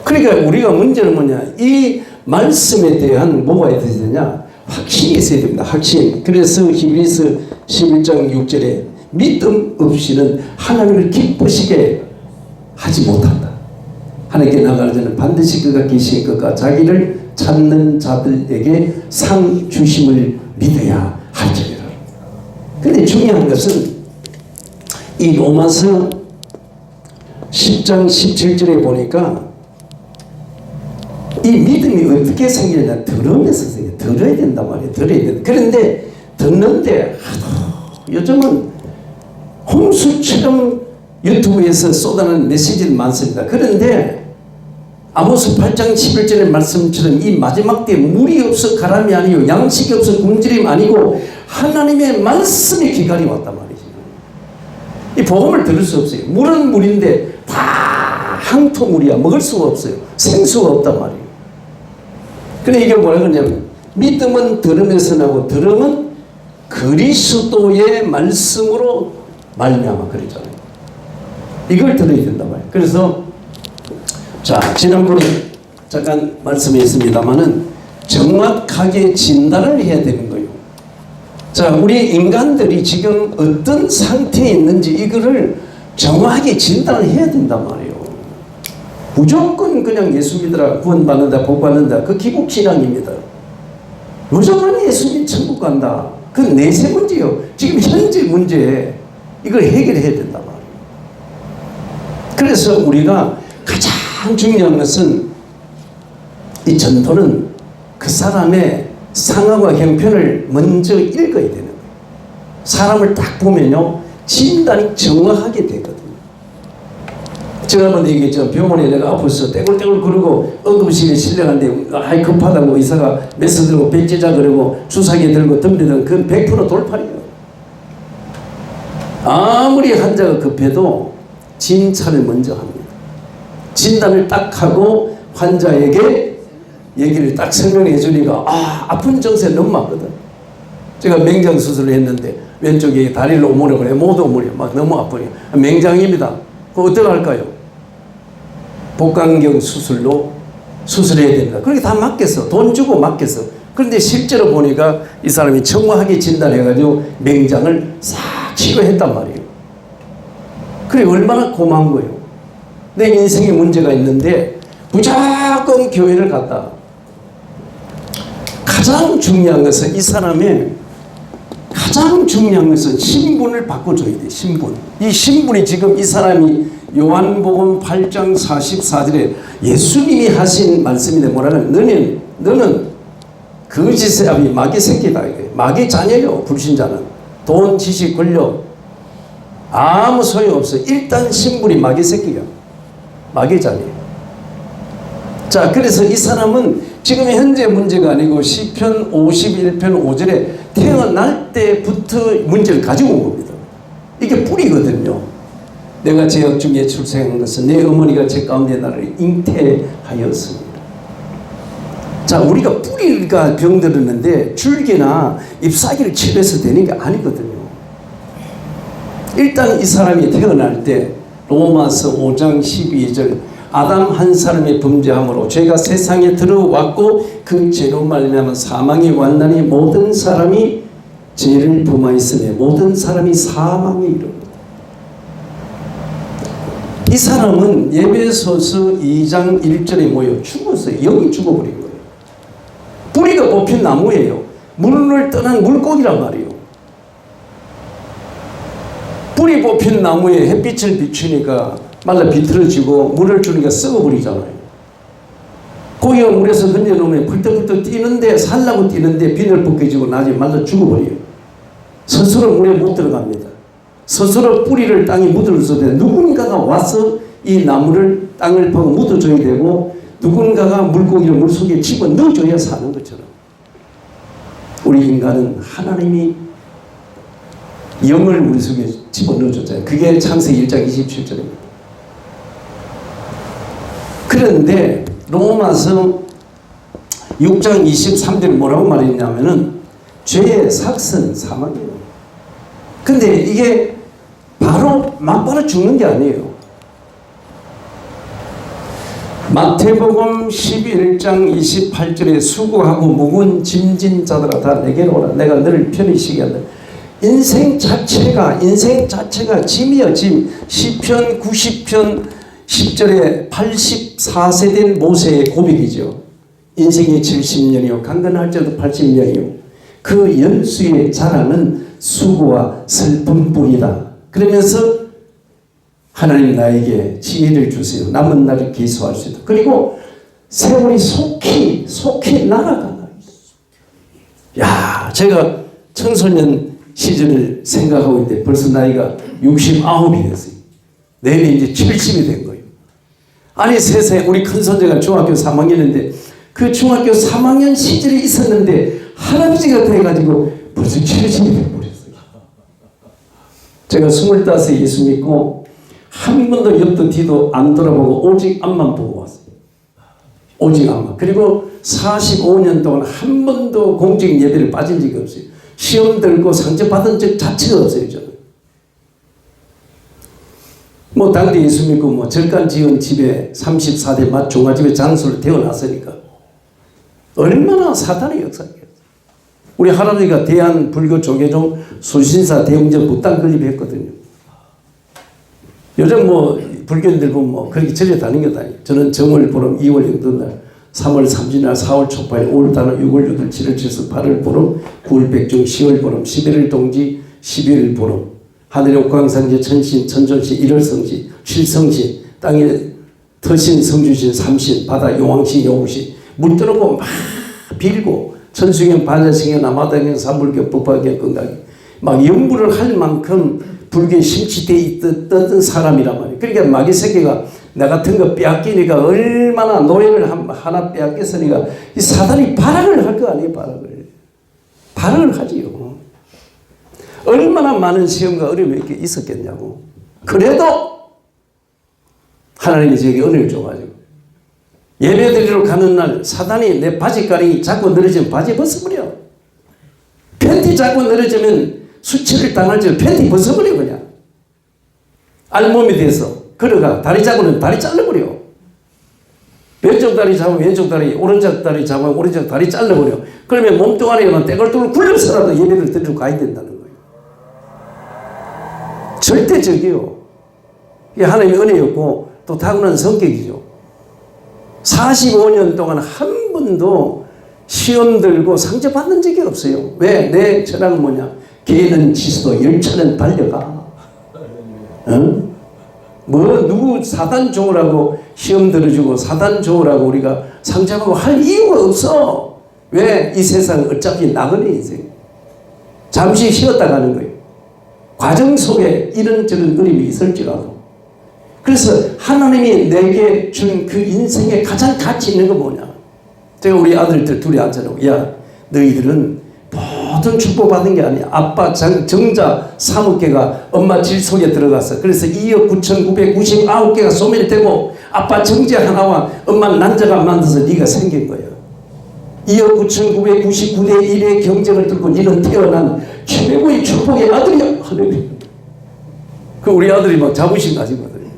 그러니까 우리가 문제는 뭐냐? 이 말씀에 대한 뭐가 있어야 되냐? 확신이 있어야 됩니다. 확신. 그래서 히브리서 11장 6절에 믿음 없이는 하나님을 기쁘시게 하지 못한다. 하나님께 나가는 자는 반드시 그가 계신 것과 자기를 찾는 자들에게 상 주심을 믿어야 할지니라. 그런데 중요한 것은 이 로마서 10장 17절에 보니까 이 믿음이 어떻게 생기냐? 들으면서 생겨요. 들어야 된단 말이에요. 들어야 된다. 그런데 듣는데 요즘은 홍수처럼 유튜브에서 쏟아내는 메시지는 많습니다. 그런데 아모스 8장 11절의 말씀처럼 이 마지막 때 물이 없어 가람이 아니요 양식이 없어 굶주림 아니고 하나님의 말씀의 기갈이 왔단 말이죠. 이 복음을 들을 수 없어요. 물은 물인데 다 항토물이야. 먹을 수가 없어요. 생수가 없단 말이에요. 근데 이게 뭐라 그러냐면 믿음은 들음에서 나고 들음은 그리스도의 말씀으로 말미암아 그랬잖아요. 이걸 들어야 된단 말이에요. 그래서 자 지난번에 잠깐 말씀했습니다마는 정확하게 진단을 해야 되는 거예요. 자 우리 인간들이 지금 어떤 상태에 있는지 이거를 정확하게 진단을 해야 된단 말이에요. 무조건 그냥 예수 믿으라 구원받는다 복받는다 그 기복신앙입니다. 무조건 예수 믿 천국 간다. 그 내세 문제요. 지금 현재 문제 이걸 해결해야 된단 말이에요. 그래서 우리가 가장 중요한 것은 이 전도는 그 사람의 상황과 형편을 먼저 읽어야 되는 거예요. 사람을 딱 보면요 진단이 정확하게 되거든요. 제가 한번 얘기했죠. 병원에 내가 아파서 떼굴떼굴 거리고 응급실에 실려갔는데 아이 급하다고 의사가 메스 들고 백제자 그러고 주사기 들고 덤비던 그건 100% 돌팔이에요. 아무리 환자가 급해도 진찰을 먼저 합니다. 진단을 딱 하고 환자에게 얘기를 딱 설명해 주니까 아픈 증세 너무 많거든. 제가 맹장 수술을 했는데 왼쪽에 다리를 오므려 그래. 못 오므려. 막 너무 아프니 맹장입니다. 그거 어떻게 할까요? 복강경 수술로 수술해야 됩니다. 그렇게 다 맡겼어. 돈 주고 맡겼어. 그런데 실제로 보니까 이 사람이 정확하게 진단해가지고 맹장을 싹 치료했단 말이에요. 그래 얼마나 고마운 거예요. 내 인생에 문제가 있는데 무조건 교회를 갔다. 가장 중요한 것은 이 사람의 가장 중요한 것은 신분을 바꿔줘야 돼. 신분. 이 신분이 지금 이 사람이 요한복음 8장 44절에 예수님이 하신 말씀인데 뭐라는 너는 거짓의 아비 마귀 새끼다. 마귀 자녀요. 불신자는 돈, 지식, 권력 아무 소용없어. 일단 신분이 마귀 새끼야. 마귀 자녀. 자, 그래서 이 사람은 지금 현재 문제가 아니고 시편 51편 5절에 태어날 때부터 문제를 가지고 온 겁니다. 이게 뿌리거든요. 내가 제약 중에 출생한 것은 내 어머니가 제 가운데 나를 잉태하였습니다. 자, 우리가 뿌리가 병들었는데 줄기나 잎사귀를 치료해서 되는 게 아니거든요. 일단 이 사람이 태어날 때 로마서 5장 12절 아담 한 사람의 범죄함으로 죄가 세상에 들어왔고 그 죄로 말미암아 사망이 왔나니 모든 사람이 죄를 범하였으니 모든 사람이 사망에 이릅니다. 이 사람은 에베소서 2장 1절에 모여 죽었어요. 영이 죽어버린 거예요. 뿌리가 뽑힌 나무예요. 물을 떠난 물고기란 말이에요. 뿌리 뽑힌 나무에 햇빛을 비추니까 말라 비틀어지고 물을 주니까 썩어버리잖아요. 고기가 물에서 던져놓으면 펄떡펄떡 뛰는데 살라고 뛰는데 비늘 벗겨지고 나중에 말라 죽어버려요. 스스로 물에 못 들어갑니다. 스스로 뿌리를 땅에 묻어줘야 돼. 누군가가 와서 이 나무를 땅을 파고 묻어줘야 되고 누군가가 물고기를 물속에 집어넣어줘야 사는 것처럼 우리 인간은 하나님이 영을 우리 속에 집어넣어줬잖아요. 그게 창세기 1장 27절입니다. 그런데 로마서 6장 23절에 뭐라고 말했냐면은 죄의 삭은 사망이에요. 근데 이게 바로 막바로 죽는 게 아니에요. 마태복음 11장 28절에 수고하고 무거운 짐진 자들아 다 내게로 오라. 내가 너를 편히 쉬게 한다. 인생 자체가 짐이야 짐. 시편 90편 10절에 84세 된 모세의 고백이죠. 인생이 70년이요 강건할 때도 80년이요 그 연수의 자랑은 수고와 슬픔뿐이다. 그러면서 하나님 나에게 지혜를 주세요. 남은 날을 기수할 수 있다. 그리고 세월이 속히 날아간다. 야, 제가 청소년 시절을 생각하고 있는데 벌써 나이가 69이 됐어요. 내일이 이제 70이 된 거예요. 아니 세상에 우리 큰손자가 중학교 3학년인데 그 중학교 3학년 시절이 있었는데 할아버지가 돼가지고 벌써 70이 돼버렸어요. 제가 25에 예수 믿고 한 번도 옆도 뒤도 안 돌아보고 오직 앞만 보고 왔어요. 오직 앞만. 그리고 45년 동안 한 번도 공적 예배를 빠진 적이 없어요. 시험 들고 상처 받은 적 자체가 없어요. 저는. 뭐 당대 예수 믿고 뭐 절간 지은 집에 34대 맛 종아집에 장수를 태어났으니까 얼마나 사탄의 역사겠어요. 우리 할아버지가 대한 불교 조계종 수신사 대웅전 무당 건립했거든요. 요즘 뭐 불교인들 보면 뭐 그렇게 절에 다니겠다. 저는 정월 보름 2월 영도날 3월 3주날 4월 초파일 5월 단오 6월 8일 7월 7일 8월 보름 9월 백중 10월 보름 11월 동지 11월 보름 하늘의 옥광상제 천신 천존신 1월 성신 7성신 땅에 터신 성주신 삼신 바다 용왕신 용신 물 뜨르고 막 빌고 천수경 반야승경 남하당경 삼불경 법화경 건강경 막 연구를 할 만큼 불교에 심취되어 있던 사람이란 말이에요. 그러니까 마귀 새끼가 나 같은 거 빼앗기니까 얼마나 노예를 하나 빼앗겼으니까 이 사단이 발악을 할 거 아니에요. 발악을 하지요. 얼마나 많은 시험과 어려움이 이렇게 있었겠냐고. 그래도 하나님이 저에게 은혜를 줘가지고 예배드리러 가는 날 사단이 내 바지가랑이 자꾸 늘어지면 바지 벗어버려. 팬티 자꾸 늘어지면 수치를 당할 줄 팬티 벗어버려 그냥. 알몸이 돼서 걸어가 다리 잡으면 다리 잘라버려. 왼쪽 다리 잡으면 왼쪽 다리, 오른쪽 다리 잡으면 오른쪽 다리 잘라버려. 그러면 몸뚱아리에만 떼굴떼굴 굴려서라도 예배를 드리러 가야 된다는 거예요. 절대적이요. 이게 하나님의 은혜였고 또 타고난 성격이죠. 45년 동안 한 번도 시험 들고 상처 받는 적이 없어요. 왜? 내 철학은 뭐냐? 개는 지수도 열차는 달려가. 응? 뭐 누구 사단 좋으라고 시험 들어주고 사단 좋으라고 우리가 상처받고 할 이유가 없어. 왜? 이 세상은 어차피 나그네 인생. 잠시 쉬었다 가는 거예요. 과정 속에 이런저런 어림이 있을지라도. 그래서 하나님이 내게 준 그 인생에 가장 가치 있는 건 뭐냐? 제가 우리 아들들 둘이 앉아놓고, 야, 너희들은 모든 축복받은 게 아니야. 아빠 정자 3억개가 엄마 질 속에 들어갔어. 그래서 2억 9,999개가 소멸되고 아빠 정제 하나와 엄마 난자가 만들어서 네가 생긴 거예요. 2억 9,999대 1의 경쟁을 뚫고 너는 태어난 최고의 축복의 아들이야. 할렐루야. 그 우리 아들이 막 자부심 가지거든요.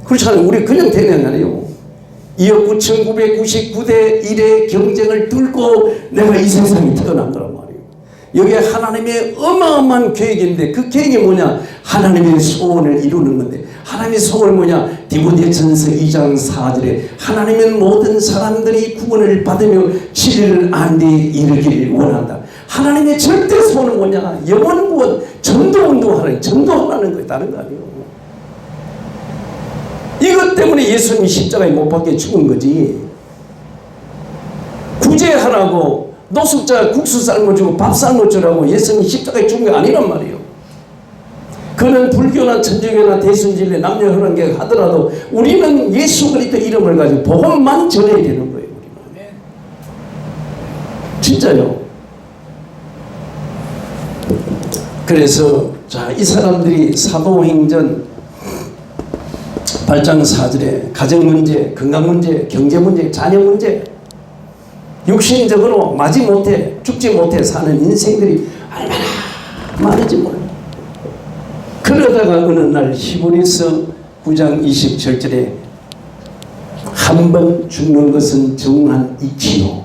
그렇지 않아요. 우리 그냥 태어난 아니에요. 2억 9,999대 1의 경쟁을 뚫고 내가 이 세상에 태어난 거란 말이에요. 여기에 하나님의 어마어마한 계획인데 그 계획이 뭐냐? 하나님의 소원을 이루는 건데 하나님의 소원은 뭐냐? 디모데전서 2장 4절에 하나님은 모든 사람들이 구원을 받으며 진리를 아는 데 이르기를 원한다. 하나님의 절대 소원은 뭐냐? 영원 구원, 전도운동하는, 전도하라는 거예요. 다른 거 아니에요. 이것 때문에 예수님이 십자가에 못 박혀 죽은 거지. 구제하라고 노숙자 국수 삶아주고 밥 삶아주라고 예수님이 십자가에 죽은 게 아니란 말이에요. 그는 불교나 천주교나 대순진리 남녀혼계 하더라도 우리는 예수 그리스도 이름을 가지고 복음만 전해야 되는 거예요. 우리는. 진짜요. 그래서 자, 이 사람들이 사도행전 8장 4절에 가정 문제, 건강 문제, 경제 문제, 자녀 문제, 육신적으로 마지못해 죽지 못해 사는 인생들이 얼마나 많은지 몰라요. 그러다가 어느 날 히브리서 9장 27절에 한 번 죽는 것은 정한 이치요.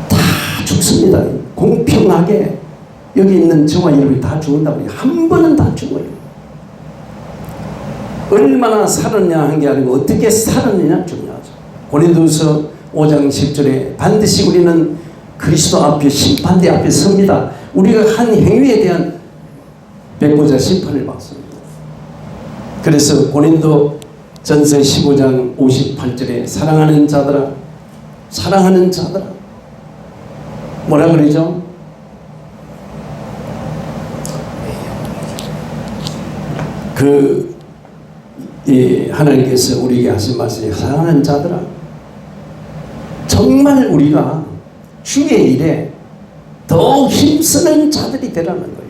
다 죽습니다. 공평하게 여기 있는 저와 여러분이 다 죽는다고 해요. 한 번은 다 죽어요. 얼마나 살았냐 한 게 아니고 어떻게 살았느냐 중요하죠. 고린도서 5장 10절에 반드시 우리는 그리스도 앞에 심판대 앞에 섭니다. 우리가 한 행위에 대한 백보자 심판을 받습니다. 그래서 고린도 전서 15장 58절에 사랑하는 자들아, 사랑하는 자들아, 뭐라 그러죠? 하나님께서 우리에게 하신 말씀이 사랑하는 자들아, 정말 우리가 주의 일에 더 힘쓰는 자들이 되라는 거예요.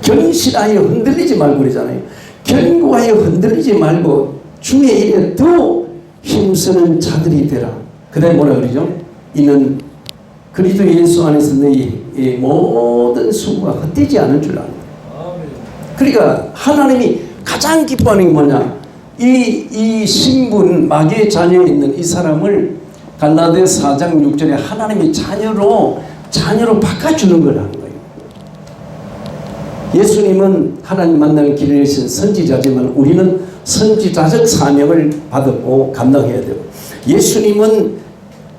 견실하여 흔들리지 말고 그러잖아요. 견고하여 흔들리지 말고 주의 일에 더 힘쓰는 자들이 되라. 그 다음에 뭐라 그러죠? 이는 그리스도 예수 안에서 너희 모든 수고가 헛되지 않을 줄 아는 거예요. 그러니까 하나님이 가장 기뻐하는 게 뭐냐? 이 신분 마귀의 자녀에 있는 이 사람을 갈라디아 4장 6절에 하나님이 자녀로 바꿔주는 거라는 거예요. 예수님은 하나님 만나는 길을 여신 선지자지만 우리는 선지자적 사명을 받았고 감당해야 돼요. 예수님은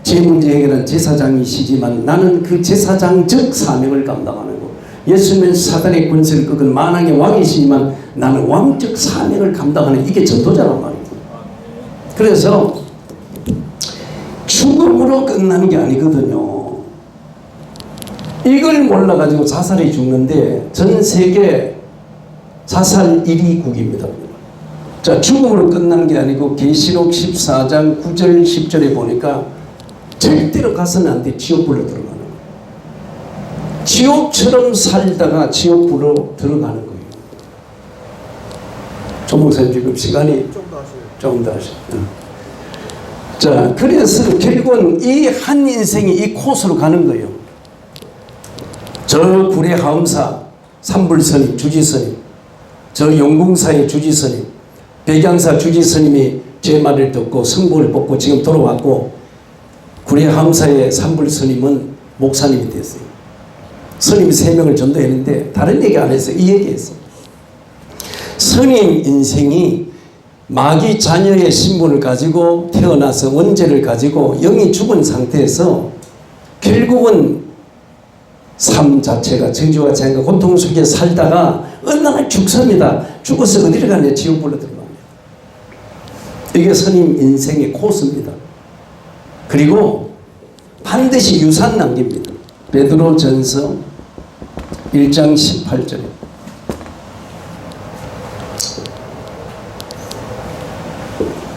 제 문제 해결한 제사장이시지만 나는 그 제사장적 사명을 감당하는 거. 예수님은 사단의 권세를 꺾은 만왕의 왕이시지만 나는 왕적 사명을 감당하는 이게 전도자란 말이에요. 그래서 죽음으로 끝나는 게 아니거든요. 이걸 몰라가지고 자살이 죽는데 전 세계 자살 1위국입니다. 자, 죽음으로 끝나는 게 아니고 계시록 14장 9절 10절에 보니까 절대로 가서는 안 돼. 지옥불로 들어가는 거예요. 지옥처럼 살다가 지옥불로 들어가는 거예요. 조목사님 지금 시간이 좀 더 하세요. 자, 그래서 결국은 이 한 인생이 이 코스로 가는 거예요. 저 구례 하음사 삼불스님, 주지스님, 저 용궁사의 주지스님, 백양사 주지스님이 제 말을 듣고 성공을 뽑고 지금 돌아왔고 구례 함사의 산불 스님은 목사님이 됐어요. 스님이 3명을 전도했는데 다른 얘기 안 했어요. 이 얘기했어요. 스님 인생이 마귀 자녀의 신분을 가지고 태어나서 원죄를 가지고 영이 죽은 상태에서 결국은 삶 자체가 저주와 재앙과 고통 속에 살다가 어느 날 죽습니다. 죽어서 어디를 가냐? 지옥불로 들어갑니다. 이게 스님 인생의 코스입니다. 그리고 반드시 유산 남깁니다. 베드로전서 1장 18절에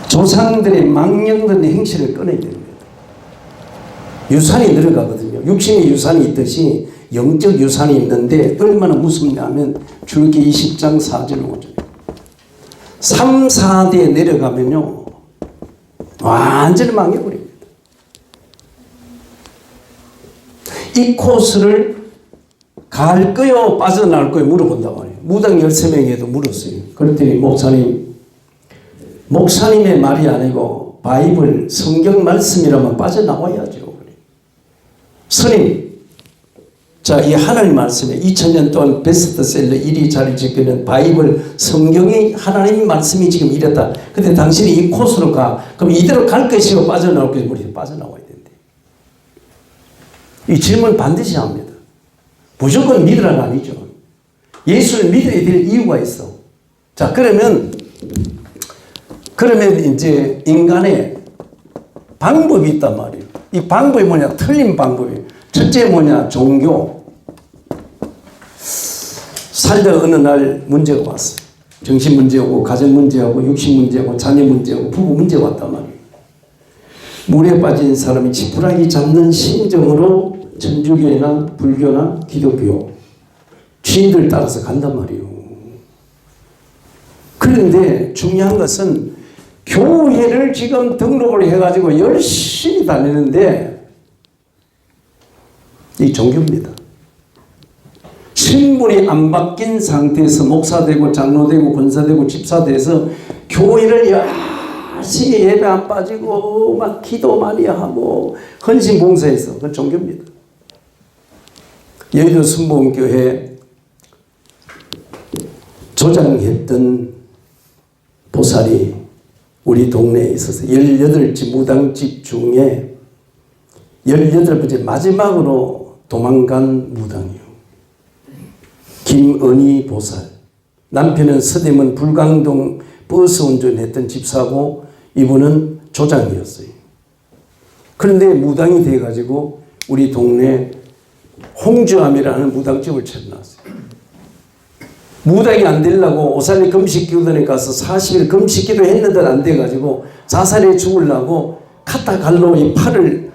조상들의 망령된 행실을 꺼내야 됩니다. 유산이 늘어가거든요. 육신의 유산이 있듯이 영적 유산이 있는데 얼마나 무섭냐면 출애굽기 20장 4절 5절 3, 4대에 내려가면요 완전히 망해버립니다. 이 코스를 갈 거요 빠져나올 거요 물어본다고 해요. 무당 13명에도 물었어요. 그랬더니 목사님의 말이 아니고 바이블 성경 말씀이라면 빠져나와야죠. 스님, 자, 이 하나님 말씀에 2000년 동안 베스트셀러 1위 자리를 지키는 바이블 성경이 하나님 말씀이 지금 이랬다. 근데 당신이 이 코스로 가. 그럼 이대로 갈 것이고 빠져나올 것이고 우리 빠져나와야 된대. 이 질문 반드시 합니다. 무조건 믿으라는 아니죠. 예수를 믿어야 될 이유가 있어. 자, 그러면 이제 인간의 방법이 있단 말이에요. 이 방법이 뭐냐? 틀린 방법이에요. 첫째 뭐냐? 종교. 살다 어느 날 문제가 왔어요. 정신 문제고 가정 문제하고 육신 문제고 자녀 문제고 부부 문제가 왔단 말이에요. 물에 빠진 사람이 지푸라기 잡는 심정으로 천주교나 불교나 기독교 주인들 따라서 간단 말이에요. 그런데 중요한 것은 교회를 지금 등록을 해가지고 열심히 다니는데 이 종교입니다. 신분이 안 바뀐 상태에서 목사되고 장로되고 권사되고 집사돼서 교회를 열심히 예배 안 빠지고 막 기도 많이 하고 헌신 봉사해서 그건 종교입니다. 여의도 순복음교회 조장했던 보살이 우리 동네에 있어서 18집 무당집 중에 18번째 마지막으로 도망간 무당이요. 김은희 보살. 남편은 서대문 불광동 버스 운전했던 집사고 이분은 조장이었어요. 그런데 무당이 돼가지고 우리 동네 홍주암이라는 무당집을 차려놨어요. 무당이 안 되려고 오산리 금식기도원에 가서 40일 금식기도 했는데 안 돼가지고 자살해 죽으려고 카타갈로 이 팔을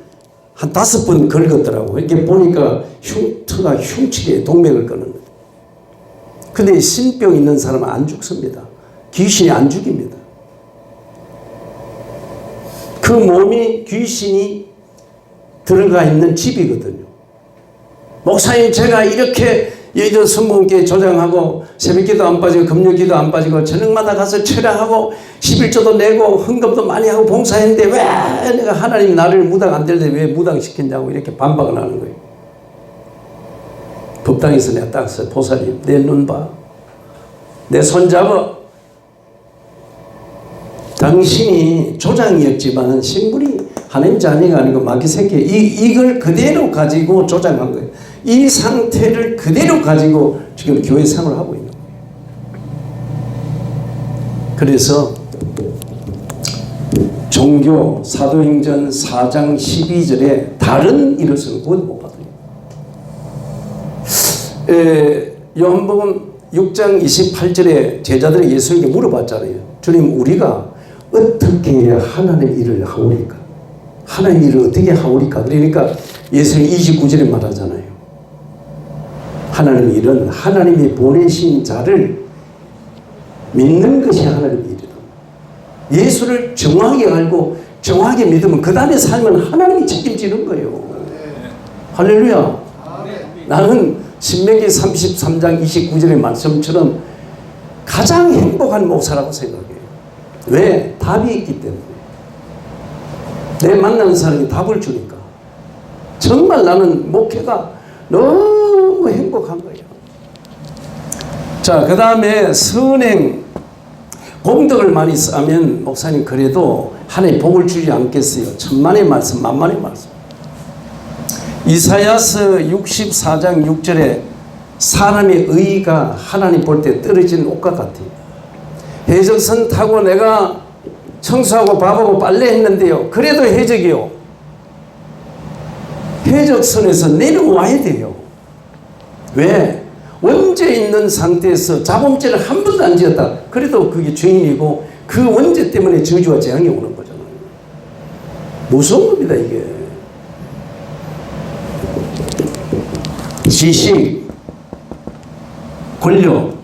한 5번 긁었더라고. 이렇게 보니까 흉터가 흉측해 동맥을 끊는 거예요. 근데 신병 있는 사람은 안 죽습니다. 귀신이 안 죽입니다. 그 몸이 귀신이 들어가 있는 집이거든요. 목사님, 제가 이렇게 여의도 순복음교회 조장하고 새벽기도 안 빠지고 금요기도 안 빠지고 저녁마다 가서 철야하고 11조도 내고 헌금도 많이 하고 봉사했는데 왜 내가 하나님 나를 무당 안 될 때 왜 무당 시켰냐고 이렇게 반박을 하는 거예요. 법당에서 내가 딱 서 보살님 내 눈 봐. 내 손 잡아. 당신이 조장이었지만 신분이 하나님 자녀가 아니고 마귀 새끼 이걸 그대로 가지고 조장한 거예요. 이 상태를 그대로 가지고 지금 교회 생활을 하고 있는 거예요. 그래서 종교 사도행전 4장 12절에 다른 이것은 구원 못 받아요. 요한복음 6장 28절에 제자들이 예수에게 물어봤잖아요. 주님, 우리가 어떻게 해야 하나님의 일을 하오리까? 하나님의 일을 어떻게 하오리까? 그러니까 예수님 29절에 말하잖아요. 하나님의 일은 하나님이 보내신 자를 믿는 것이 하나님의 일이다. 예수를 정확히 알고 정확히 믿으면 그 다음에 살면 하나님이 책임지는 거예요. 할렐루야. 나는 신명기 33장 29절의 말씀처럼 가장 행복한 목사라고 생각해요. 왜? 답이 있기 때문에. 내 만나는 사람이 답을 주니까. 정말 나는 목회가 너무 행복한 거예요. 자, 그 다음에 선행, 공덕을 많이 쌓으면 목사님 그래도 하나님 복을 주지 않겠어요. 천만의 말씀, 만만의 말씀. 이사야서 64장 6절에 사람의 의가 하나님 볼 때 떨어지는 옷과 같아요. 해적선 타고 내가 청소하고 밥하고 빨래했는데요. 그래도 해적이요. 해적선에서 내려와야 돼요. 왜? 원죄 있는 상태에서 자범죄를 한 번도 안 지었다. 그래도 그게 죄인이고 그 원죄 때문에 저주와 재앙이 오는 거잖아요. 무서운 겁니다, 이게. 지식, 권력,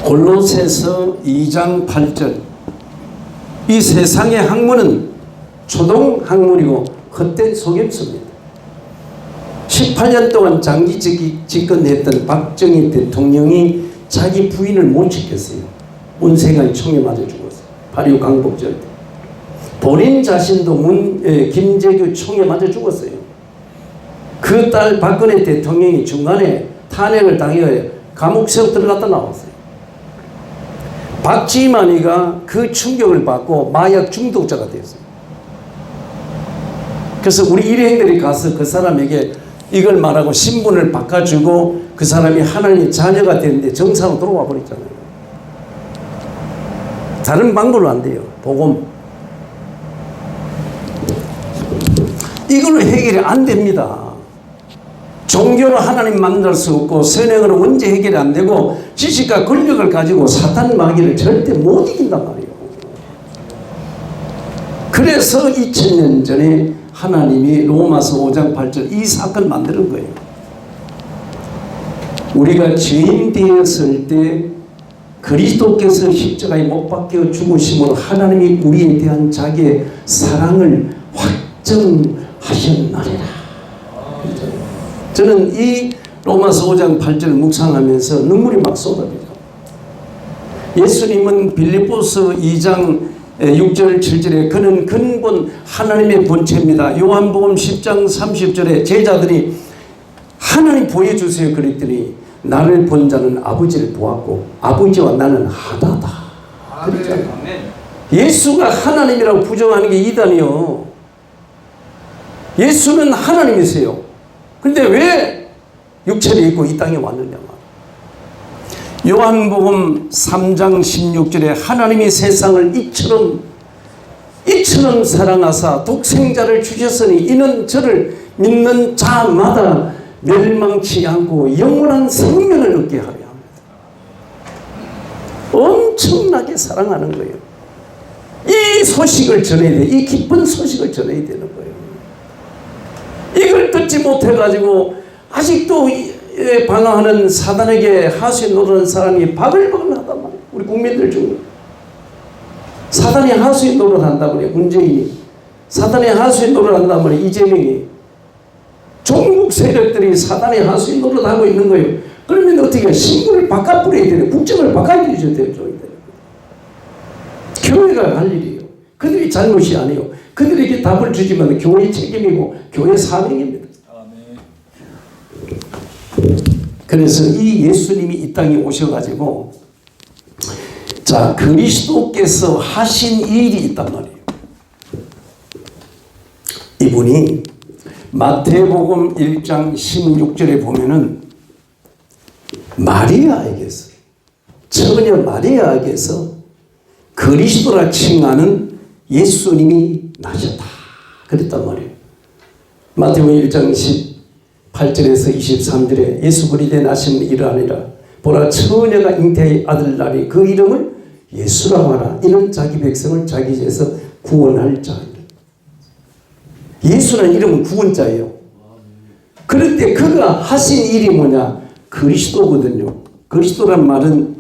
골로새서 2장 8절. 이 세상의 학문은 초동 학문이고 헛된 속임수입니다. 18년 동안 장기 집권했던 박정희 대통령이 자기 부인을 못 지켰어요. 온 세상이 총에 맞아 죽었어요. 8.25 강복절 때. 본인 자신도 김재규 총에 맞아 죽었어요. 그 딸 박근혜 대통령이 중간에 탄핵을 당해 감옥에서 들어갔다 나왔어요. 박지만이가 그 충격을 받고 마약 중독자가 되었어요. 그래서 우리 일행들이 가서 그 사람에게 이걸 말하고 신분을 바꿔주고 그 사람이 하나님의 자녀가 되는데 정상으로 돌아와 버렸잖아요. 다른 방법은 안 돼요. 복음. 이걸로 해결이 안 됩니다. 종교로 하나님 만날 수 없고 선행으로 언제 해결이 안 되고 지식과 권력을 가지고 사탄 마귀를 절대 못 이긴단 말이에요. 그래서 2000년 전에 하나님이 로마서 5장 8절 이 사건을 만드는 거예요. 우리가 죄인 되었을 때 그리스도께서 십자가에 못 박혀 죽으심으로 하나님이 우리에 대한 자기의 사랑을 확정하셨나리라. 저는 이 로마서 5장 8절을 묵상하면서 눈물이 막 쏟아져요. 예수님은 빌립보서 2장 6절 7절에 그는 근본 하나님의 본체입니다. 요한복음 10장 30절에 제자들이 하나님 보여주세요 그랬더니 나를 본 자는 아버지를 보았고 아버지와 나는 하나다. 그렇잖아요. 예수가 하나님이라고 부정하는 게 이단이요. 예수는 하나님이세요. 근데 왜 육체를 입고 이 땅에 왔느냐 말이에요. 요한복음 3장 16절에 하나님이 세상을 이처럼 사랑하사 독생자를 주셨으니 이는 저를 믿는 자마다 멸망치 않고 영원한 생명을 얻게 하려 합니다. 엄청나게 사랑하는 거예요. 이 소식을 전해야 돼. 이 기쁜 소식을 전해야 되는 거예요. 이걸 듣지 못해가지고 아직도 방황하는 사단에게 하수에 노르는 사람이 바글바글하단 말이에요. 우리 국민들 중에 사단이 하수에 노릇한단 말이에요. 문재인이 사단의 하수에 노릇한단 말이에요. 이재명이 종국 세력들이 사단의 하수에 노릇하고 있는 거예요. 그러면 어떻게 해요? 신분을 바꿔 뿌려야 되는 국정을 바꿔야 되죠. 교회가 할 일이에요. 그들이 잘못이 아니에요. 그들에게 답을 주지만 교회의 책임이고 교회의 사명입니다. 그래서 이 예수님이 이 땅에 오셔가지고 자 그리스도께서 하신 일이 있단 말이에요. 이분이 마태복음 1장 16절에 보면은 마리아에게서 처녀 마리아에게서 그리스도라 칭하는 예수님이 나셨다. 그랬단 말이에요. 마태복음 1장 18절에서 23절에 예수 그리스도의 나심은 이러하니라. 보라 처녀가 잉태의 아들 낳으니 그 이름을 예수라고 하라. 이는 자기 백성을 자기 죄에서 구원할 자이라. 예수라는 이름은 구원자예요. 그런데 그가 하신 일이 뭐냐? 그리스도거든요. 그리스도란 말은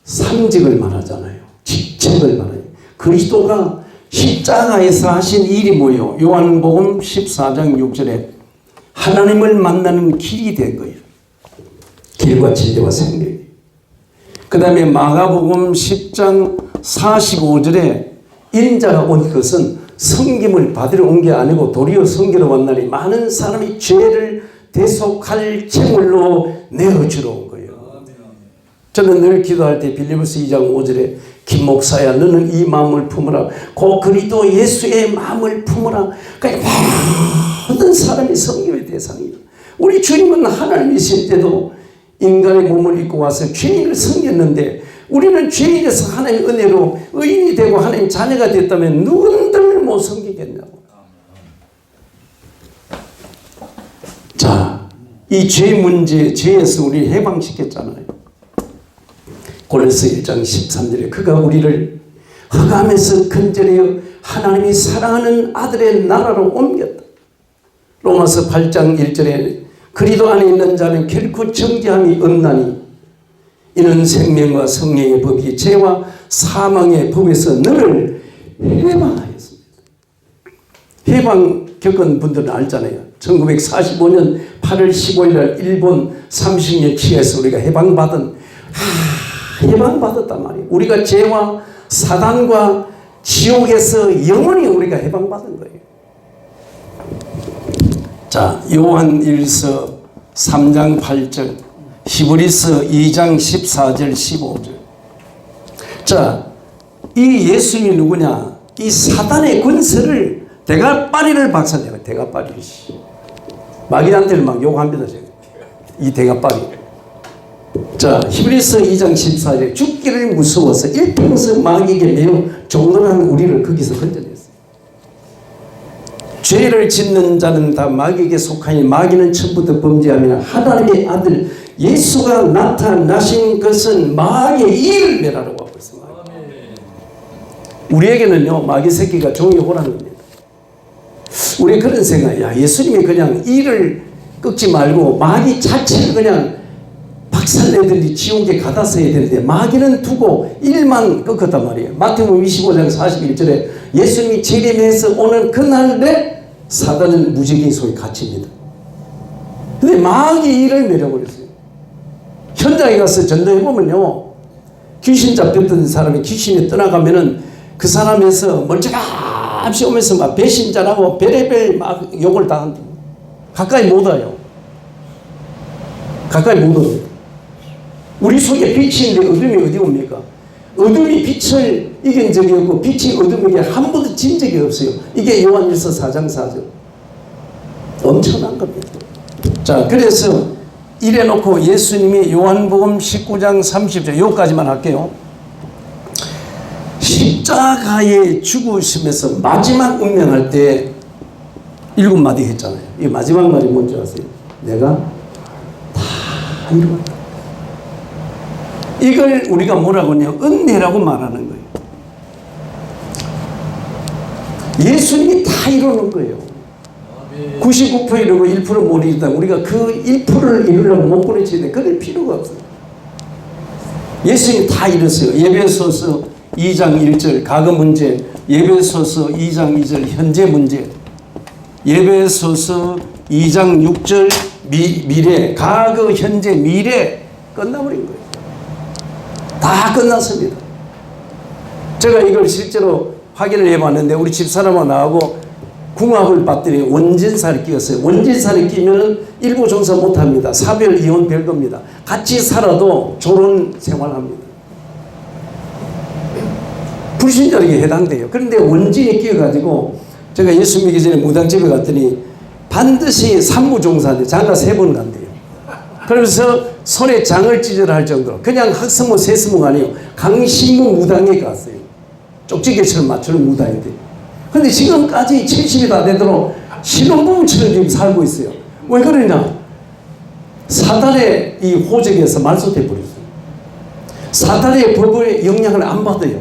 삼직을 말하잖아요. 직책을 말해요. 그리스도가 십자가에서 하신 일이 뭐예요? 요한복음 14장 6절에 하나님을 만나는 길이 된 거예요. 길과 진리와 생명. 그 다음에 마가복음 10장 45절에 인자가 온 것은 섬김을 받으러 온 게 아니고 도리어 섬기러 왔나니 많은 사람이 죄를 대속할 제물로 내어주러 온 거예요. 저는 늘 기도할 때 빌립보서 2장 5절에 김 목사야 너는 이 마음을 품으라. 고 그리스도 예수의 마음을 품으라. 그러니까 모든 사람이 섬김의 대상이에요. 우리 주님은 하나님이실 때도 인간의 몸을 입고 와서 죄인을 섬겼는데 우리는 죄인에서 하나님의 은혜로 의인이 되고 하나님 자녀가 됐다면 누군들 못 섬기겠냐고. 자, 이 죄 문제, 죄에서 우리 해방시켰잖아요. 골로새 1장 13절에 그가 우리를 흑암에서 건져내어 하나님이 사랑하는 아들의 나라로 옮겼다. 로마서 8장 1절에 그리스도 안에 있는 자는 결코 정죄함이 없나니 이는 생명과 성령의 법이 죄와 사망의 법에서 너를 해방하였습니다. 해방 겪은 분들은 알잖아요. 1945년 8월 15일 날 일본 30년 치에서 우리가 해방받았단 말이에요. 우리가 죄와 사단과 지옥에서 영원히 우리가 해방받은 거예요. 자, 요한일서 3장 8절, 히브리서 2장 14절 15절. 자, 이 예수님이 누구냐? 이 사단의 권세를 대가빠리를 박살내요. 대가빠리. 마귀한테는 막 욕합니다. 제가. 이 대가빠리. 자, 히브리서 2장 14절에 죽기를 무서워서 일평생 마귀에게 매우 종노란 우리를 거기서 건져냈어요. 죄를 짓는 자는 다 마귀에게 속하니 마귀는 처음부터 범죄하며 하나님의 아들 예수가 나타나신 것은 마귀의 일을 멸하라고 하고 있습니다. 우리에게는요, 마귀 새끼가 종이 호라는 겁니다. 우리 그런 생각이야. 예수님이 그냥 일을 꺾지 말고 마귀 자체를 그냥 박살내든지 지옥에 가다 써야 되는데 마귀는 두고 일만 꺾었단 말이에요. 마태복음 25장 41절에 예수님이 재림해서 오는 그날에 사단은 무지개 속에 갇힙니다. 근데 마귀 일을 내려버렸어요. 현장에 가서 전도해보면요, 귀신 잡혔던 사람이 귀신이 떠나가면은 그 사람에서 멀찌감치 오면서 막 배신자라고 별의별 막 욕을 당한다. 가까이 못 와요. 가까이 못 와요. 우리 속에 빛이 있는데 어둠이 어디 옵니까? 어둠이 빛을 이긴 적이 없고 빛이 어둠에게 한 번도 진 적이 없어요. 이게 요한일서 4장 4절. 엄청난 겁니다. 자, 그래서 이래놓고 예수님이 요한복음 19장 30절 요까지만 할게요. 십자가에 죽으시면서 마지막 운명할 때 7마디 했잖아요. 이 마지막 말이 뭔지 아세요? 내가 다 이루었다. 이걸 우리가 뭐라고 하냐? 은혜라고 말하는 거예요. 예수님이 다 이루는 거예요. 99% 이루고 1% 못 이루다. 우리가 그 1%를 이루려면 못 보내줘야 돼. 그럴 필요가 없어요. 예수님이 다 이뤘어요. 예배소서 2장 1절 과거 문제, 예배소서 2장 2절 현재 문제, 예배소서 2장 6절 미래, 과거 현재 미래 끝나버린 거예요. 다 끝났습니다. 제가 이걸 실제로 확인을 해봤는데 우리 집사람하고 나하고 궁합을 봤더니 원진살이 끼었어요. 원진살이 끼면 일부 종사 못합니다. 사별, 이혼, 별도입니다. 같이 살아도 조론 생활합니다. 불신자에게 해당돼요. 그런데 원진이 끼어가지고 제가 예수 믿기 전에 무당집에 갔더니 반드시 산부종사인데 장가 3번 간대요. 그러면서 손에 장을 찢으라 할 정도로 그냥 학성모 세스모가 아니에요. 강신모 무당에 갔어요. 쪽지게처럼 맞추는 무당인데. 근데 지금까지 70이 다 되도록 신혼부부처럼 지금 살고 있어요. 왜 그러냐? 사단의 이 호적에서 말소돼 버렸어요. 사단의 법의 영향을 안 받아요.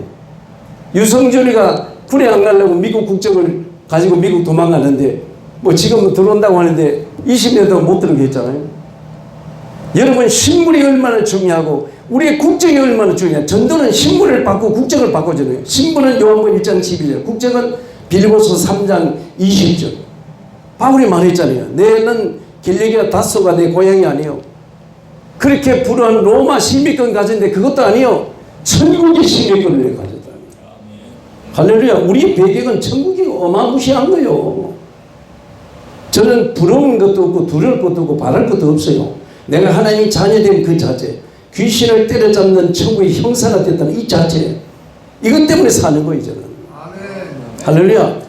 유성준이가 군에 안 가려고 미국 국적을 가지고 미국 도망가는데 뭐 지금 들어온다고 하는데 20년 동안 못 들어오게 했잖아요. 여러분, 신분이 얼마나 중요하고 우리의 국적이 얼마나 중요해요. 전도는 신분을 받고 국적을 바꿔주는. 신분은 요한복음 1장 12절, 국적은 빌립보서 3장 20절. 바울이 말했잖아요. 내는 길리기와 다소가 내 고향이 아니요. 그렇게 불우한 로마 시민권 가졌는데 그것도 아니요. 천국의 시민권을 가졌다. 할렐루야. 우리 배경은 천국이 어마무시한 거요. 저는 부러운 것도 없고 두려울 것도 없고 바랄 것도 없어요. 내가 하나님 자녀된 그 자체, 귀신을 때려잡는 천국의 형사가 됐다는 이 자체, 이것 때문에 사는 거예요. 저는. 할렐루야.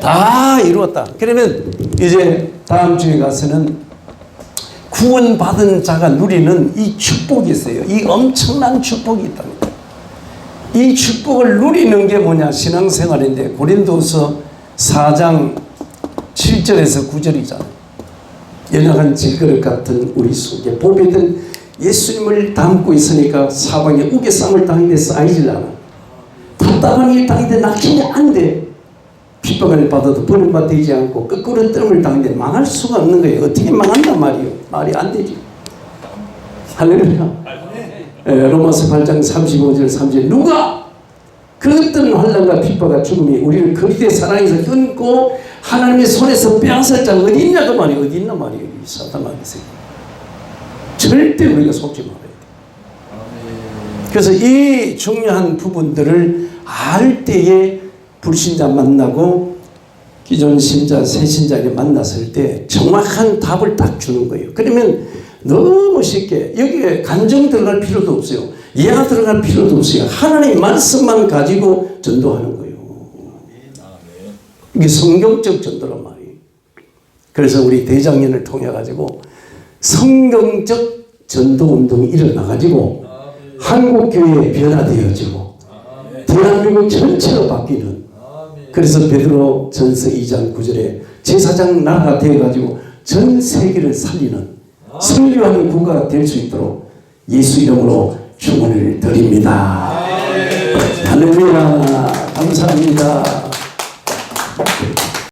다 이루었다. 그러면 이제 다음 주에 가서는 구원받은 자가 누리는 이 축복이 있어요. 이 엄청난 축복이 있답니다. 이 축복을 누리는 게 뭐냐? 신앙생활인데 고린도서 4장 7절에서 9절이잖아요. 연약한 질그릇 같은 우리 속에 보배든 예수님을 담고 있으니까 사방에 우겨쌈을 당했는데 쌓이질 않아. 답답한 일 당했는데 낚이지 않는데 핍박을 받아도 버림받지 않고 거꾸로 뜸을 당했는데 망할 수가 없는 거예요. 어떻게 망한단 말이에요? 말이 안 되지. 할렐루야. 로마서 8장 35절 3절 누가 그 어떤 환난과 핍박과 죽음이 우리를 그리스도의 사랑에서 끊고 하나님의 손에서 빼앗을 자가 어디 있냐 그 말이에요. 어디 있나 말이에요. 이 사탄마귀 새끼. 절대 우리가 속지 말아야 돼. 그래서 이 중요한 부분들을 알 때에 불신자 만나고 기존 신자, 새 신자에게 만났을 때 정확한 답을 딱 주는 거예요. 그러면 너무 쉽게 여기에 감정 들어갈 필요도 없어요. 예화 들어갈 필요도 없어요. 하나님의 말씀만 가지고 전도하는 거예요. 이게 성경적 전도란 말이에요. 그래서 우리 대장년을 통해 가지고 성경적 전도 운동이 일어나 가지고 한국 교회에 변화되어지고 대한민국 전체로 바뀌는. 그래서 베드로 전서 2장 9절에 제사장 나라가 되어가지고 전 세계를 살리는 선교하는 국가가 될 수 있도록 예수 이름으로 축원을 드립니다. 할렐루야. 감사합니다.